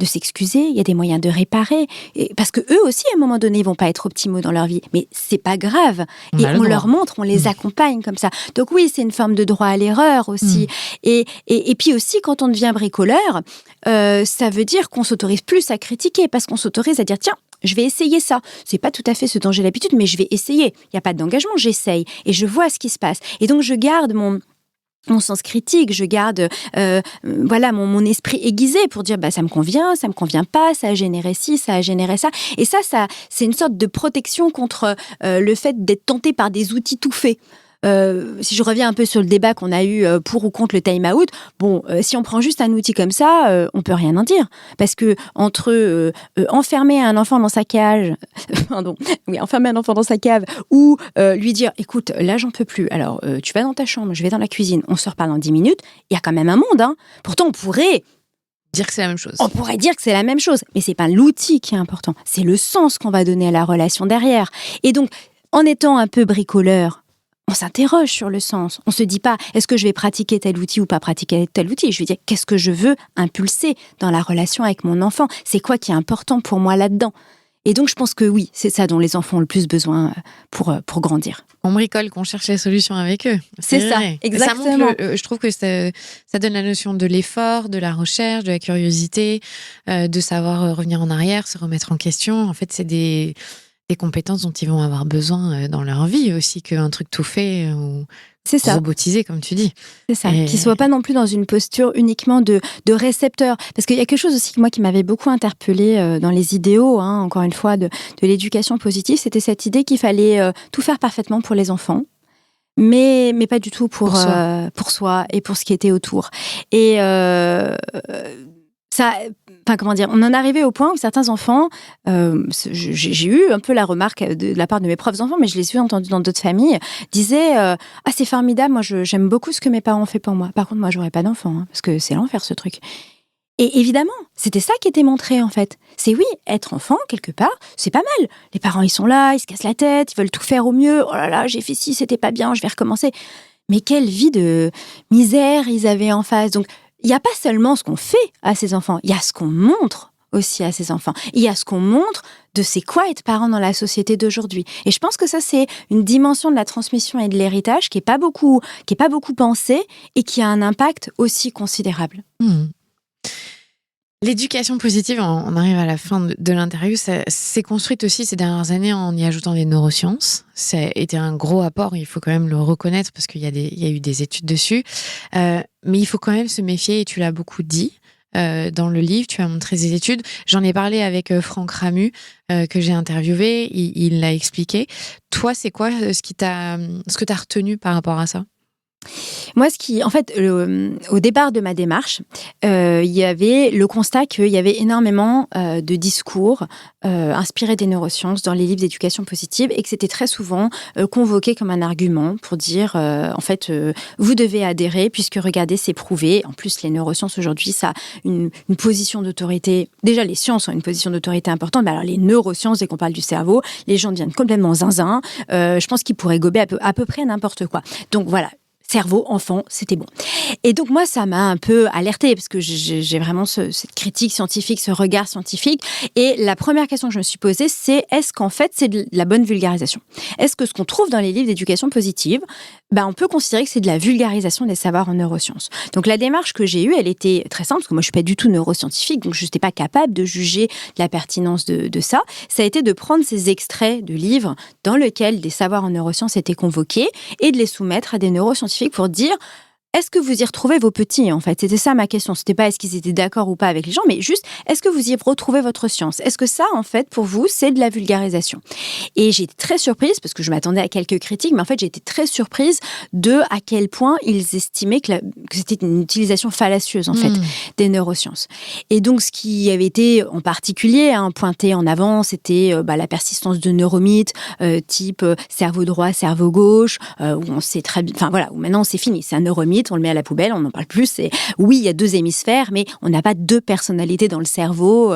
s'excuser, il y a des moyens de réparer. Et parce que eux aussi, à un moment donné, ils vont pas être optimaux dans leur vie. Mais c'est pas grave. Et on leur montre, on les accompagne comme ça. Donc oui, c'est une forme de droit à l'erreur aussi. Et puis aussi, quand on devient bricoleur, ça veut dire qu'on s'autorise plus à critiquer parce qu'on s'autorise à dire, tiens, je vais essayer ça. C'est pas tout à fait ce dont j'ai l'habitude, mais je vais essayer. Il n'y a pas d'engagement, j'essaye. Et je vois ce qui se passe. Et donc, je garde mon sens critique, je garde mon esprit aiguisé pour dire ça me convient pas, ça a généré ci, ça a généré ça. Et ça c'est une sorte de protection contre le fait d'être tenté par des outils tout faits. Si je reviens un peu sur le débat qu'on a eu pour ou contre le time-out, si on prend juste un outil comme ça, on peut rien en dire. Parce que entre enfermer un enfant dans sa cage, enfermer un enfant dans sa cave, ou lui dire, écoute, là j'en peux plus, alors tu vas dans ta chambre, je vais dans la cuisine, on se reparle dans 10 minutes, il y a quand même un monde, hein. Pourtant on pourrait dire que c'est la même chose. On pourrait dire que c'est la même chose, mais c'est pas l'outil qui est important, c'est le sens qu'on va donner à la relation derrière. Et donc, en étant un peu bricoleur, on s'interroge sur le sens. On se dit pas, est-ce que je vais pratiquer tel outil ou pas pratiquer tel outil ? Je vais dire, qu'est-ce que je veux impulser dans la relation avec mon enfant ? C'est quoi qui est important pour moi là-dedans ? Et donc, je pense que oui, c'est ça dont les enfants ont le plus besoin pour grandir. On bricole, qu'on cherche les solutions avec eux. C'est ça, exactement. Ça montre je trouve que ça donne la notion de l'effort, de la recherche, de la curiosité, de savoir revenir en arrière, se remettre en question. En fait, c'est des compétences dont ils vont avoir besoin dans leur vie aussi, qu'un truc tout fait ou robotisé, comme tu dis. C'est ça, qu'ils ne soient pas non plus dans une posture uniquement de récepteur. Parce qu'il y a quelque chose aussi qui m'avait beaucoup interpellée dans les idéaux, encore une fois, de l'éducation positive, c'était cette idée qu'il fallait tout faire parfaitement pour les enfants. Mais pas du tout pour soi et pour ce qui était autour. Et ça... on en arrivait au point où certains enfants, j'ai eu un peu la remarque de la part de mes propres enfants, mais je l'ai entendu dans d'autres familles, disaient c'est formidable, moi j'aime beaucoup ce que mes parents ont fait pour moi. Par contre, moi j'aurais pas d'enfant, parce que c'est l'enfer ce truc. Et évidemment, c'était ça qui était montré en fait. C'est oui, être enfant quelque part, c'est pas mal. Les parents ils sont là, ils se cassent la tête, ils veulent tout faire au mieux. Oh là là, j'ai fait ci, c'était pas bien, je vais recommencer. Mais quelle vie de misère ils avaient en face. Donc il n'y a pas seulement ce qu'on fait à ses enfants, il y a ce qu'on montre aussi à ses enfants. Il y a ce qu'on montre de c'est quoi être parent dans la société d'aujourd'hui. Et je pense que ça, c'est une dimension de la transmission et de l'héritage qui est pas beaucoup pensée et qui a un impact aussi considérable. L'éducation positive, on arrive à la fin de l'interview, ça s'est construite aussi ces dernières années en y ajoutant des neurosciences. Ça a été un gros apport, il faut quand même le reconnaître parce qu'il y a eu des études dessus. Mais il faut quand même se méfier, et tu l'as beaucoup dit dans le livre, tu as montré des études. J'en ai parlé avec Franck Ramu, que j'ai interviewé, il l'a expliqué. Toi, c'est quoi ce que tu as retenu par rapport à ça ? Moi, au départ de ma démarche, il y avait le constat qu'il y avait énormément de discours inspirés des neurosciences dans les livres d'éducation positive et que c'était très souvent convoqué comme un argument pour dire, vous devez adhérer puisque regardez, c'est prouvé. En plus, les neurosciences aujourd'hui, ça a une position d'autorité. Déjà, les sciences ont une position d'autorité importante, mais alors les neurosciences, dès qu'on parle du cerveau, les gens deviennent complètement zinzin. Je pense qu'ils pourraient gober à peu près n'importe quoi. Donc voilà. cerveau, enfant, c'était bon. Et donc moi, ça m'a un peu alertée parce que j'ai vraiment cette critique scientifique, ce regard scientifique. Et la première question que je me suis posée, c'est est-ce qu'en fait, c'est de la bonne vulgarisation ? Est-ce que ce qu'on trouve dans les livres d'éducation positive, on peut considérer que c'est de la vulgarisation des savoirs en neurosciences. Donc la démarche que j'ai eue, elle était très simple, parce que moi je suis pas du tout neuroscientifique, donc je n'étais pas capable de juger de la pertinence de ça. Ça a été de prendre ces extraits de livres dans lesquels des savoirs en neurosciences étaient convoqués et de les soumettre à des neuroscientifiques pour dire est-ce que vous y retrouvez vos petits, en fait ? C'était ça ma question. C'était pas est-ce qu'ils étaient d'accord ou pas avec les gens, mais juste est-ce que vous y retrouvez votre science ? Est-ce que ça, en fait, pour vous, c'est de la vulgarisation ? Et j'ai été très surprise, parce que je m'attendais à quelques critiques, mais en fait, j'ai été très surprise de à quel point ils estimaient que c'était une utilisation fallacieuse, en fait, des neurosciences. Et donc, ce qui avait été en particulier pointé en avant, c'était la persistance de neuromythes, type cerveau droit, cerveau gauche, où on sait très bien, enfin voilà, où maintenant c'est fini, c'est un neuromythe, on le met à la poubelle, on n'en parle plus. Oui, il y a 2 hémisphères, mais on n'a pas 2 personnalités dans le cerveau.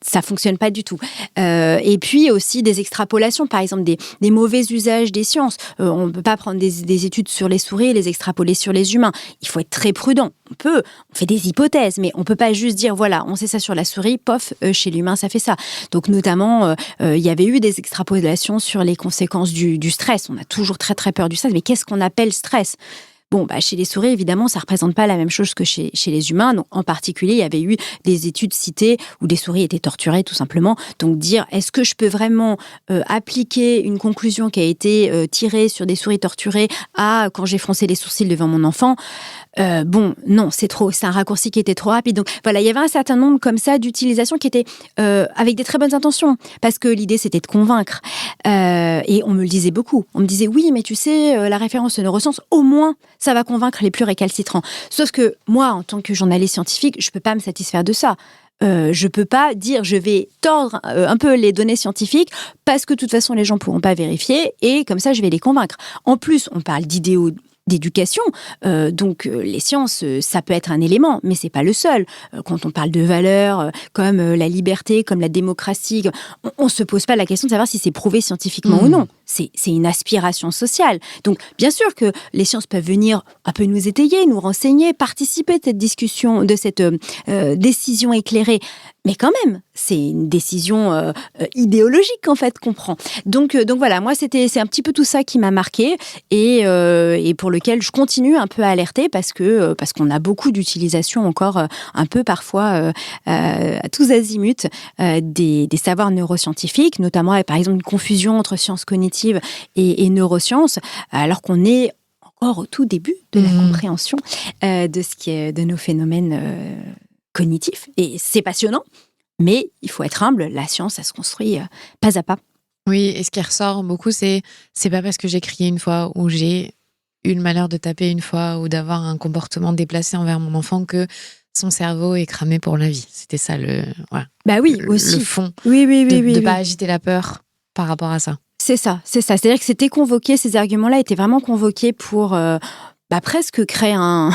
Ça fonctionne pas du tout. Et puis aussi des extrapolations, par exemple des mauvais usages des sciences. On ne peut pas prendre des études sur les souris et les extrapoler sur les humains. Il faut être très prudent. On fait des hypothèses, mais on peut pas juste dire voilà, on sait ça sur la souris, pof, chez l'humain ça fait ça. Donc notamment, il y avait eu des extrapolations sur les conséquences du stress. On a toujours très très peur du stress, mais qu'est-ce qu'on appelle stress ? Bon, chez les souris, évidemment, ça ne représente pas la même chose que chez les humains. Donc, en particulier, il y avait eu des études citées où des souris étaient torturées, tout simplement. Donc, dire, est-ce que je peux vraiment appliquer une conclusion qui a été tirée sur des souris torturées à quand j'ai froncé les sourcils devant mon enfant ? Non, c'est un raccourci qui était trop rapide. Donc voilà, il y avait un certain nombre comme ça d'utilisations qui étaient avec des très bonnes intentions, parce que l'idée c'était de convaincre. Et on me le disait beaucoup. On me disait oui, mais tu sais, la référence aux neurosciences, au moins, ça va convaincre les plus récalcitrants. Sauf que moi, en tant que journaliste scientifique, je peux pas me satisfaire de ça. Je peux pas dire je vais tordre un peu les données scientifiques parce que de toute façon les gens pourront pas vérifier et comme ça je vais les convaincre. En plus, on parle d'idéaux d'éducation, donc les sciences, ça peut être un élément, mais c'est pas le seul. Quand on parle de valeurs comme la liberté, comme la démocratie, on se pose pas la question de savoir si c'est prouvé scientifiquement ou non. C'est une aspiration sociale. Donc bien sûr que les sciences peuvent venir un peu nous étayer, nous renseigner, participer de cette discussion, de cette décision éclairée. Mais quand même, c'est une décision idéologique en fait qu'on prend. Donc voilà, moi c'est un petit peu tout ça qui m'a marqué et pour lequel je continue un peu à alerter parce qu'on a beaucoup d'utilisation encore un peu parfois à tous azimuts des savoirs neuroscientifiques, notamment par exemple une confusion entre sciences cognitives et neurosciences, alors qu'on est encore au tout début de la compréhension de ce qui est de nos phénomènes cognitifs. Et c'est passionnant, mais il faut être humble. La science, ça se construit pas à pas. Oui, et ce qui ressort beaucoup, c'est pas parce que j'ai crié une fois ou j'ai eu le malheur de taper une fois ou d'avoir un comportement déplacé envers mon enfant que son cerveau est cramé pour la vie. C'était ça aussi. Le fond. Oui, de pas agiter la peur par rapport à ça. C'est ça. C'est-à-dire que c'était convoqué, ces arguments-là étaient vraiment convoqués pour presque créer un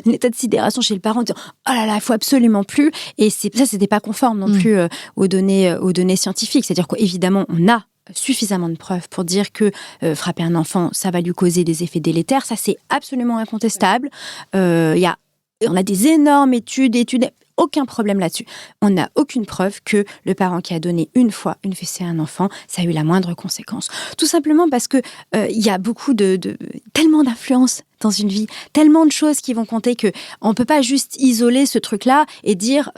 état de sidération chez le parent, en disant « Oh là là, il faut absolument plus ». Et ça, c'était pas conforme non plus aux données scientifiques. C'est-à-dire qu'évidemment, on a suffisamment de preuves pour dire que frapper un enfant, ça va lui causer des effets délétères. Ça, c'est absolument incontestable. On a des énormes études, aucun problème là-dessus. On n'a aucune preuve que le parent qui a donné une fois une fessée à un enfant, ça a eu la moindre conséquence. Tout simplement parce que y a beaucoup tellement d'influences dans une vie, tellement de choses qui vont compter que on peut pas juste isoler ce truc-là et dire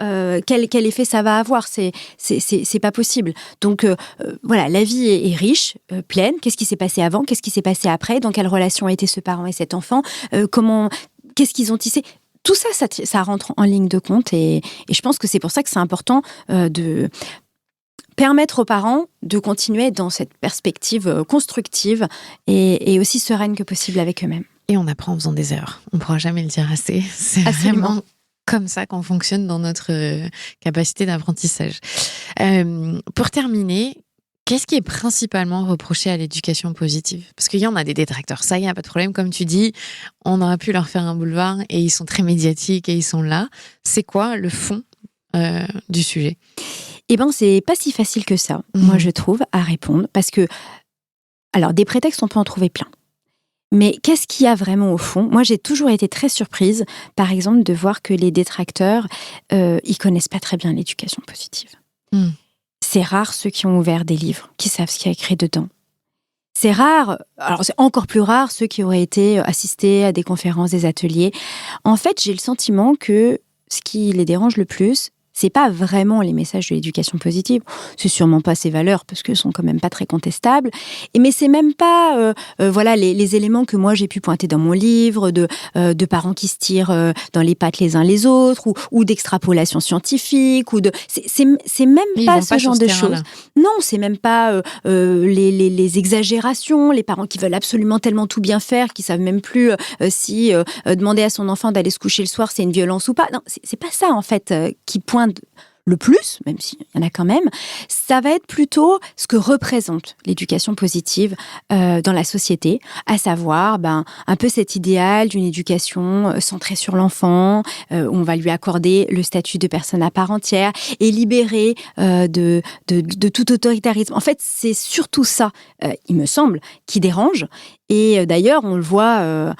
quel effet ça va avoir. C'est pas possible. Donc voilà, la vie est riche, pleine. Qu'est-ce qui s'est passé avant ? Qu'est-ce qui s'est passé après ? Dans quelle relation étaient ce parent et cet enfant ? Qu'est-ce qu'ils ont tissé ? Tout ça, ça rentre en ligne de compte et je pense que c'est pour ça que c'est important de permettre aux parents de continuer dans cette perspective constructive et aussi sereine que possible avec eux-mêmes. Et on apprend en faisant des erreurs. On ne pourra jamais le dire assez. C'est vraiment comme ça qu'on fonctionne dans notre capacité d'apprentissage. Pour terminer, qu'est-ce qui est principalement reproché à l'éducation positive ? Parce qu'il y en a des détracteurs, ça, il n'y a pas de problème. Comme tu dis, on aurait pu leur faire un boulevard et ils sont très médiatiques et ils sont là. C'est quoi le fond du sujet ? C'est pas si facile que ça, moi je trouve, à répondre. Parce que, alors, des prétextes, on peut en trouver plein. Mais qu'est-ce qu'il y a vraiment au fond ? Moi, j'ai toujours été très surprise, par exemple, de voir que les détracteurs, ils connaissent pas très bien l'éducation positive. C'est rare ceux qui ont ouvert des livres, qui savent ce qu'il y a écrit dedans. C'est rare, alors c'est encore plus rare ceux qui auraient été assistés à des conférences, des ateliers. En fait, j'ai le sentiment que ce qui les dérange le plus, c'est pas vraiment les messages de l'éducation positive, c'est sûrement pas ses valeurs parce qu'elles sont quand même pas très contestables. Mais c'est même pas, voilà, les éléments que moi j'ai pu pointer dans mon livre de parents qui se tirent dans les pattes les uns les autres ou d'extrapolation scientifique c'est même pas ce genre de choses. Non, c'est même pas les exagérations, les parents qui veulent absolument tellement tout bien faire, qui savent même plus si demander à son enfant d'aller se coucher le soir c'est une violence ou pas. Non, c'est pas ça en fait qui pointe le plus, même s'il y en a quand même, ça va être plutôt ce que représente l'éducation positive dans la société, à savoir un peu cet idéal d'une éducation centrée sur l'enfant, où on va lui accorder le statut de personne à part entière et libérée de tout autoritarisme. En fait, c'est surtout ça, il me semble, qui dérange. Et d'ailleurs, on le voit,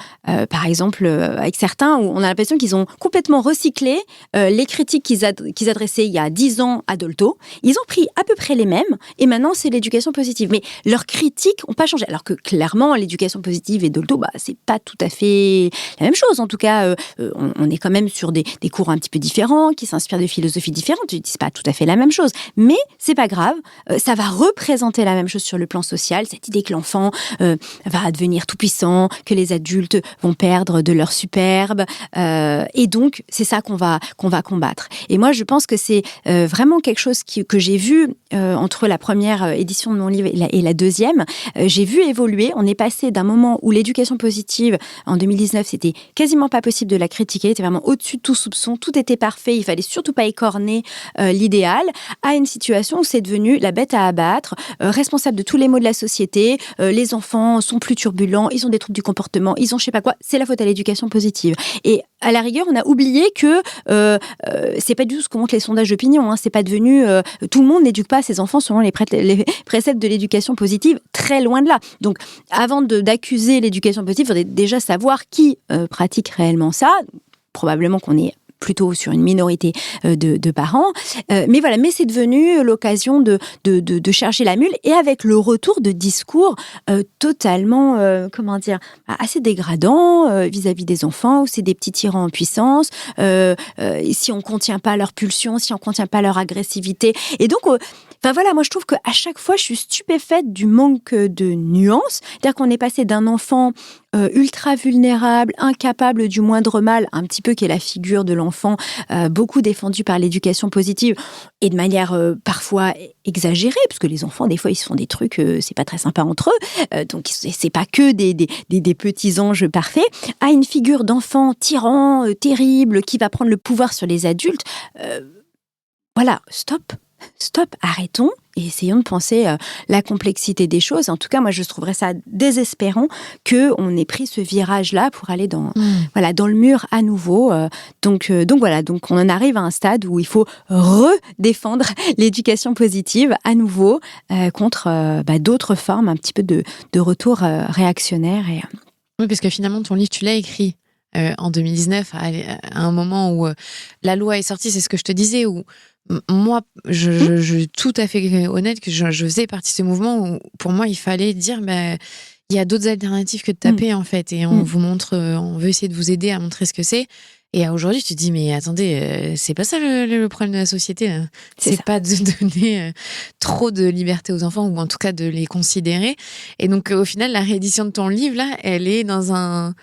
par exemple, avec certains, où on a l'impression qu'ils ont complètement recyclé les critiques qu'ils adressaient il y a 10 ans à Dolto. Ils ont pris à peu près les mêmes, et maintenant, c'est l'éducation positive. Mais leurs critiques n'ont pas changé. Alors que, clairement, l'éducation positive et Dolto, c'est pas tout à fait la même chose. En tout cas, on est quand même sur des cours un petit peu différents, qui s'inspirent de philosophies différentes. Je dis, c'est pas tout à fait la même chose. Mais c'est pas grave. Ça va représenter la même chose sur le plan social. Cette idée que l'enfant va devenir tout puissant, que les adultes vont perdre de leur superbe, et donc c'est ça qu'on va combattre. Et moi je pense que c'est vraiment quelque chose que j'ai vu entre la première édition de mon livre et la deuxième. J'ai vu évoluer. On est passé d'un moment où l'éducation positive en 2019 c'était quasiment pas possible de la critiquer, c'était vraiment au-dessus de tout soupçon, tout était parfait, il fallait surtout pas écorner l'idéal, à une situation où c'est devenu la bête à abattre, responsable de tous les maux de la société, les enfants sont plus turbulents, ils ont des troubles du comportement, ils ont je sais pas quoi, c'est la faute à l'éducation positive. Et à la rigueur, on a oublié que c'est pas du tout ce que montrent les sondages d'opinion, c'est pas devenu tout le monde n'éduque pas ses enfants selon les préceptes de l'éducation positive, très loin de là. Donc avant d'accuser l'éducation positive, il faudrait déjà savoir qui pratique réellement ça. Probablement qu'on est plutôt sur une minorité de parents. Mais voilà, mais c'est devenu l'occasion de chercher la mule, et avec le retour de discours totalement, assez dégradants vis-à-vis des enfants, où c'est des petits tyrans en puissance, si on contient pas leur pulsion, si on contient pas leur agressivité. Et donc, moi je trouve qu'à chaque fois, je suis stupéfaite du manque de nuances. C'est-à-dire qu'on est passé d'un enfant ultra vulnérable, incapable du moindre mal, un petit peu qui est la figure de l'enfant, beaucoup défendu par l'éducation positive, et de manière parfois exagérée, parce que les enfants, des fois, ils se font des trucs, c'est pas très sympa entre eux, donc c'est pas que des petits anges parfaits, à une figure d'enfant tyran, terrible, qui va prendre le pouvoir sur les adultes. Voilà, Stop, arrêtons et essayons de penser la complexité des choses. En tout cas, moi, je trouverais ça désespérant qu'on ait pris ce virage-là pour aller dans le mur à nouveau. Donc on en arrive à un stade où il faut redéfendre l'éducation positive à nouveau contre d'autres formes, un petit peu de retour réactionnaire. Oui, parce que finalement, ton livre, tu l'as écrit en 2019, à un moment où la loi est sortie, c'est ce que je te disais, où moi, je suis tout à fait honnête que je faisais partie de ce mouvement où, pour moi, il fallait dire il y a d'autres alternatives que de taper, en fait. Et on vous montre, on veut essayer de vous aider à montrer ce que c'est. Et aujourd'hui, tu te dis, mais attendez, c'est pas ça le problème de la société. Là. C'est pas de donner trop de liberté aux enfants, ou en tout cas de les considérer. Et donc, au final, la réédition de ton livre, là, elle est dans un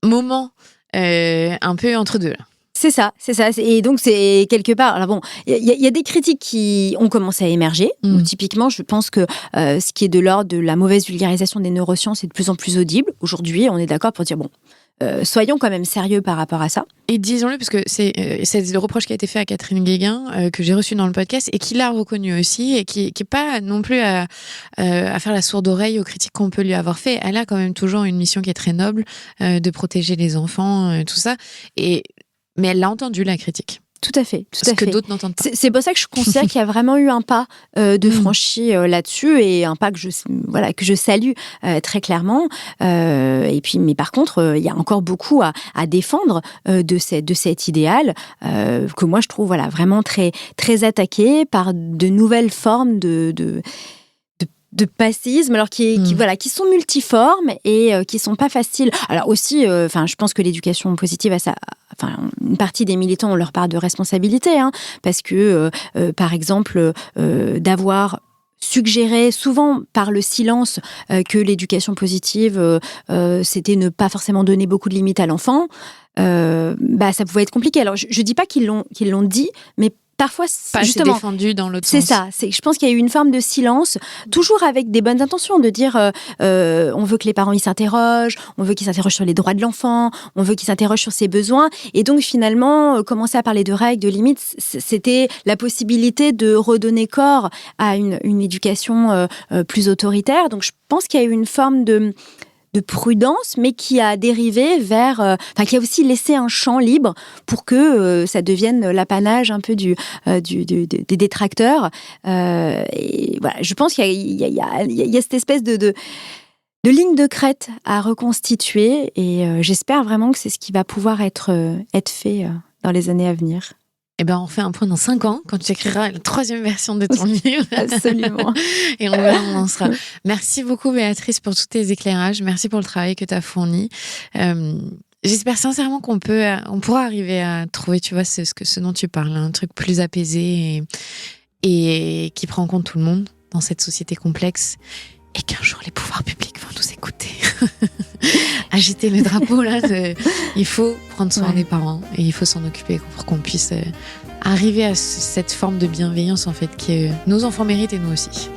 moment un peu entre deux, là. C'est ça. Et donc, c'est quelque part... Alors bon, il y a des critiques qui ont commencé à émerger. Où, typiquement, je pense que ce qui est de l'ordre de la mauvaise vulgarisation des neurosciences est de plus en plus audible. Aujourd'hui, on est d'accord pour dire, soyons quand même sérieux par rapport à ça. Et disons-le, parce que c'est le reproche qui a été fait à Catherine Guéguin, que j'ai reçu dans le podcast, et qui l'a reconnu aussi, et qui n'est pas non plus à faire la sourde oreille aux critiques qu'on peut lui avoir fait. Elle a quand même toujours une mission qui est très noble, de protéger les enfants, tout ça. Mais elle l'a entendu, la critique. Tout à fait. Ce que d'autres n'entendent pas. C'est pour ça que je considère qu'il y a vraiment eu un pas de franchi là-dessus et un pas que je salue très clairement. Et puis, mais par contre, il y a encore beaucoup à défendre de cet idéal que moi je trouve vraiment très très attaqué par de nouvelles formes de passisme, alors qui sont multiformes et qui sont pas faciles. Alors aussi, je pense que l'éducation positive a une partie des militants ont leur part de responsabilité, parce que, par exemple, d'avoir suggéré souvent par le silence que l'éducation positive, c'était ne pas forcément donner beaucoup de limites à l'enfant, ça pouvait être compliqué. Alors, je dis pas qu'ils l'ont dit, mais parfois, pas justement, défendu dans l'autre c'est sens. ça. Je pense qu'il y a eu une forme de silence, toujours avec des bonnes intentions, de dire on veut que les parents ils s'interrogent, on veut qu'ils s'interrogent sur les droits de l'enfant, on veut qu'ils s'interrogent sur ses besoins. Et donc finalement, commencer à parler de règles, de limites, c'était la possibilité de redonner corps à une éducation plus autoritaire. Donc je pense qu'il y a eu une forme de prudence, mais qui a dérivé vers... qui a aussi laissé un champ libre pour que ça devienne l'apanage un peu des détracteurs. Et voilà, je pense qu'il y a cette espèce de ligne de crête à reconstituer et j'espère vraiment que c'est ce qui va pouvoir être fait dans les années à venir. Eh ben, on fait un point dans 5 ans, quand tu écriras la 3e version de ton livre. Absolument. Et on verra où on en sera. Merci beaucoup, Béatrice, pour tous tes éclairages. Merci pour le travail que tu as fourni. J'espère sincèrement qu'on pourra arriver à trouver, tu vois, ce dont tu parles, un truc plus apaisé et qui prend en compte tout le monde dans cette société complexe. Et qu'un jour, les pouvoirs publics vont nous écouter. Agiter le drapeau, là, il faut prendre soin des parents et il faut s'en occuper pour qu'on puisse arriver à cette forme de bienveillance, en fait, que nos enfants méritent et nous aussi.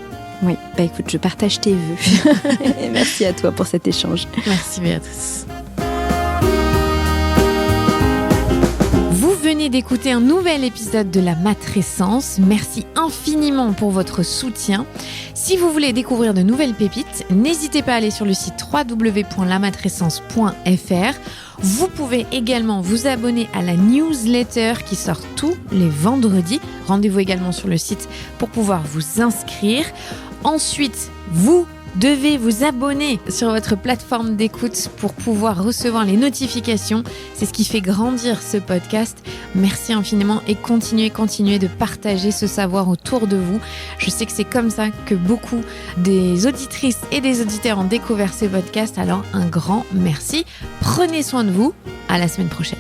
Oui, écoute, je partage tes vœux. Et merci à toi pour cet échange. Merci, Béatrice. Vous venez d'écouter un nouvel épisode de La Matrescence. Merci infiniment pour votre soutien. Si vous voulez découvrir de nouvelles pépites, n'hésitez pas à aller sur le site www.lamatrescence.fr. Vous pouvez également vous abonner à la newsletter qui sort tous les vendredis. Rendez-vous également sur le site pour pouvoir vous inscrire. Ensuite, vous devez vous abonner sur votre plateforme d'écoute pour pouvoir recevoir les notifications. C'est ce qui fait grandir ce podcast. Merci infiniment et continuez de partager ce savoir autour de vous. Je sais que c'est comme ça que beaucoup des auditrices et des auditeurs ont découvert ce podcast. Alors un grand merci. Prenez soin de vous. À la semaine prochaine.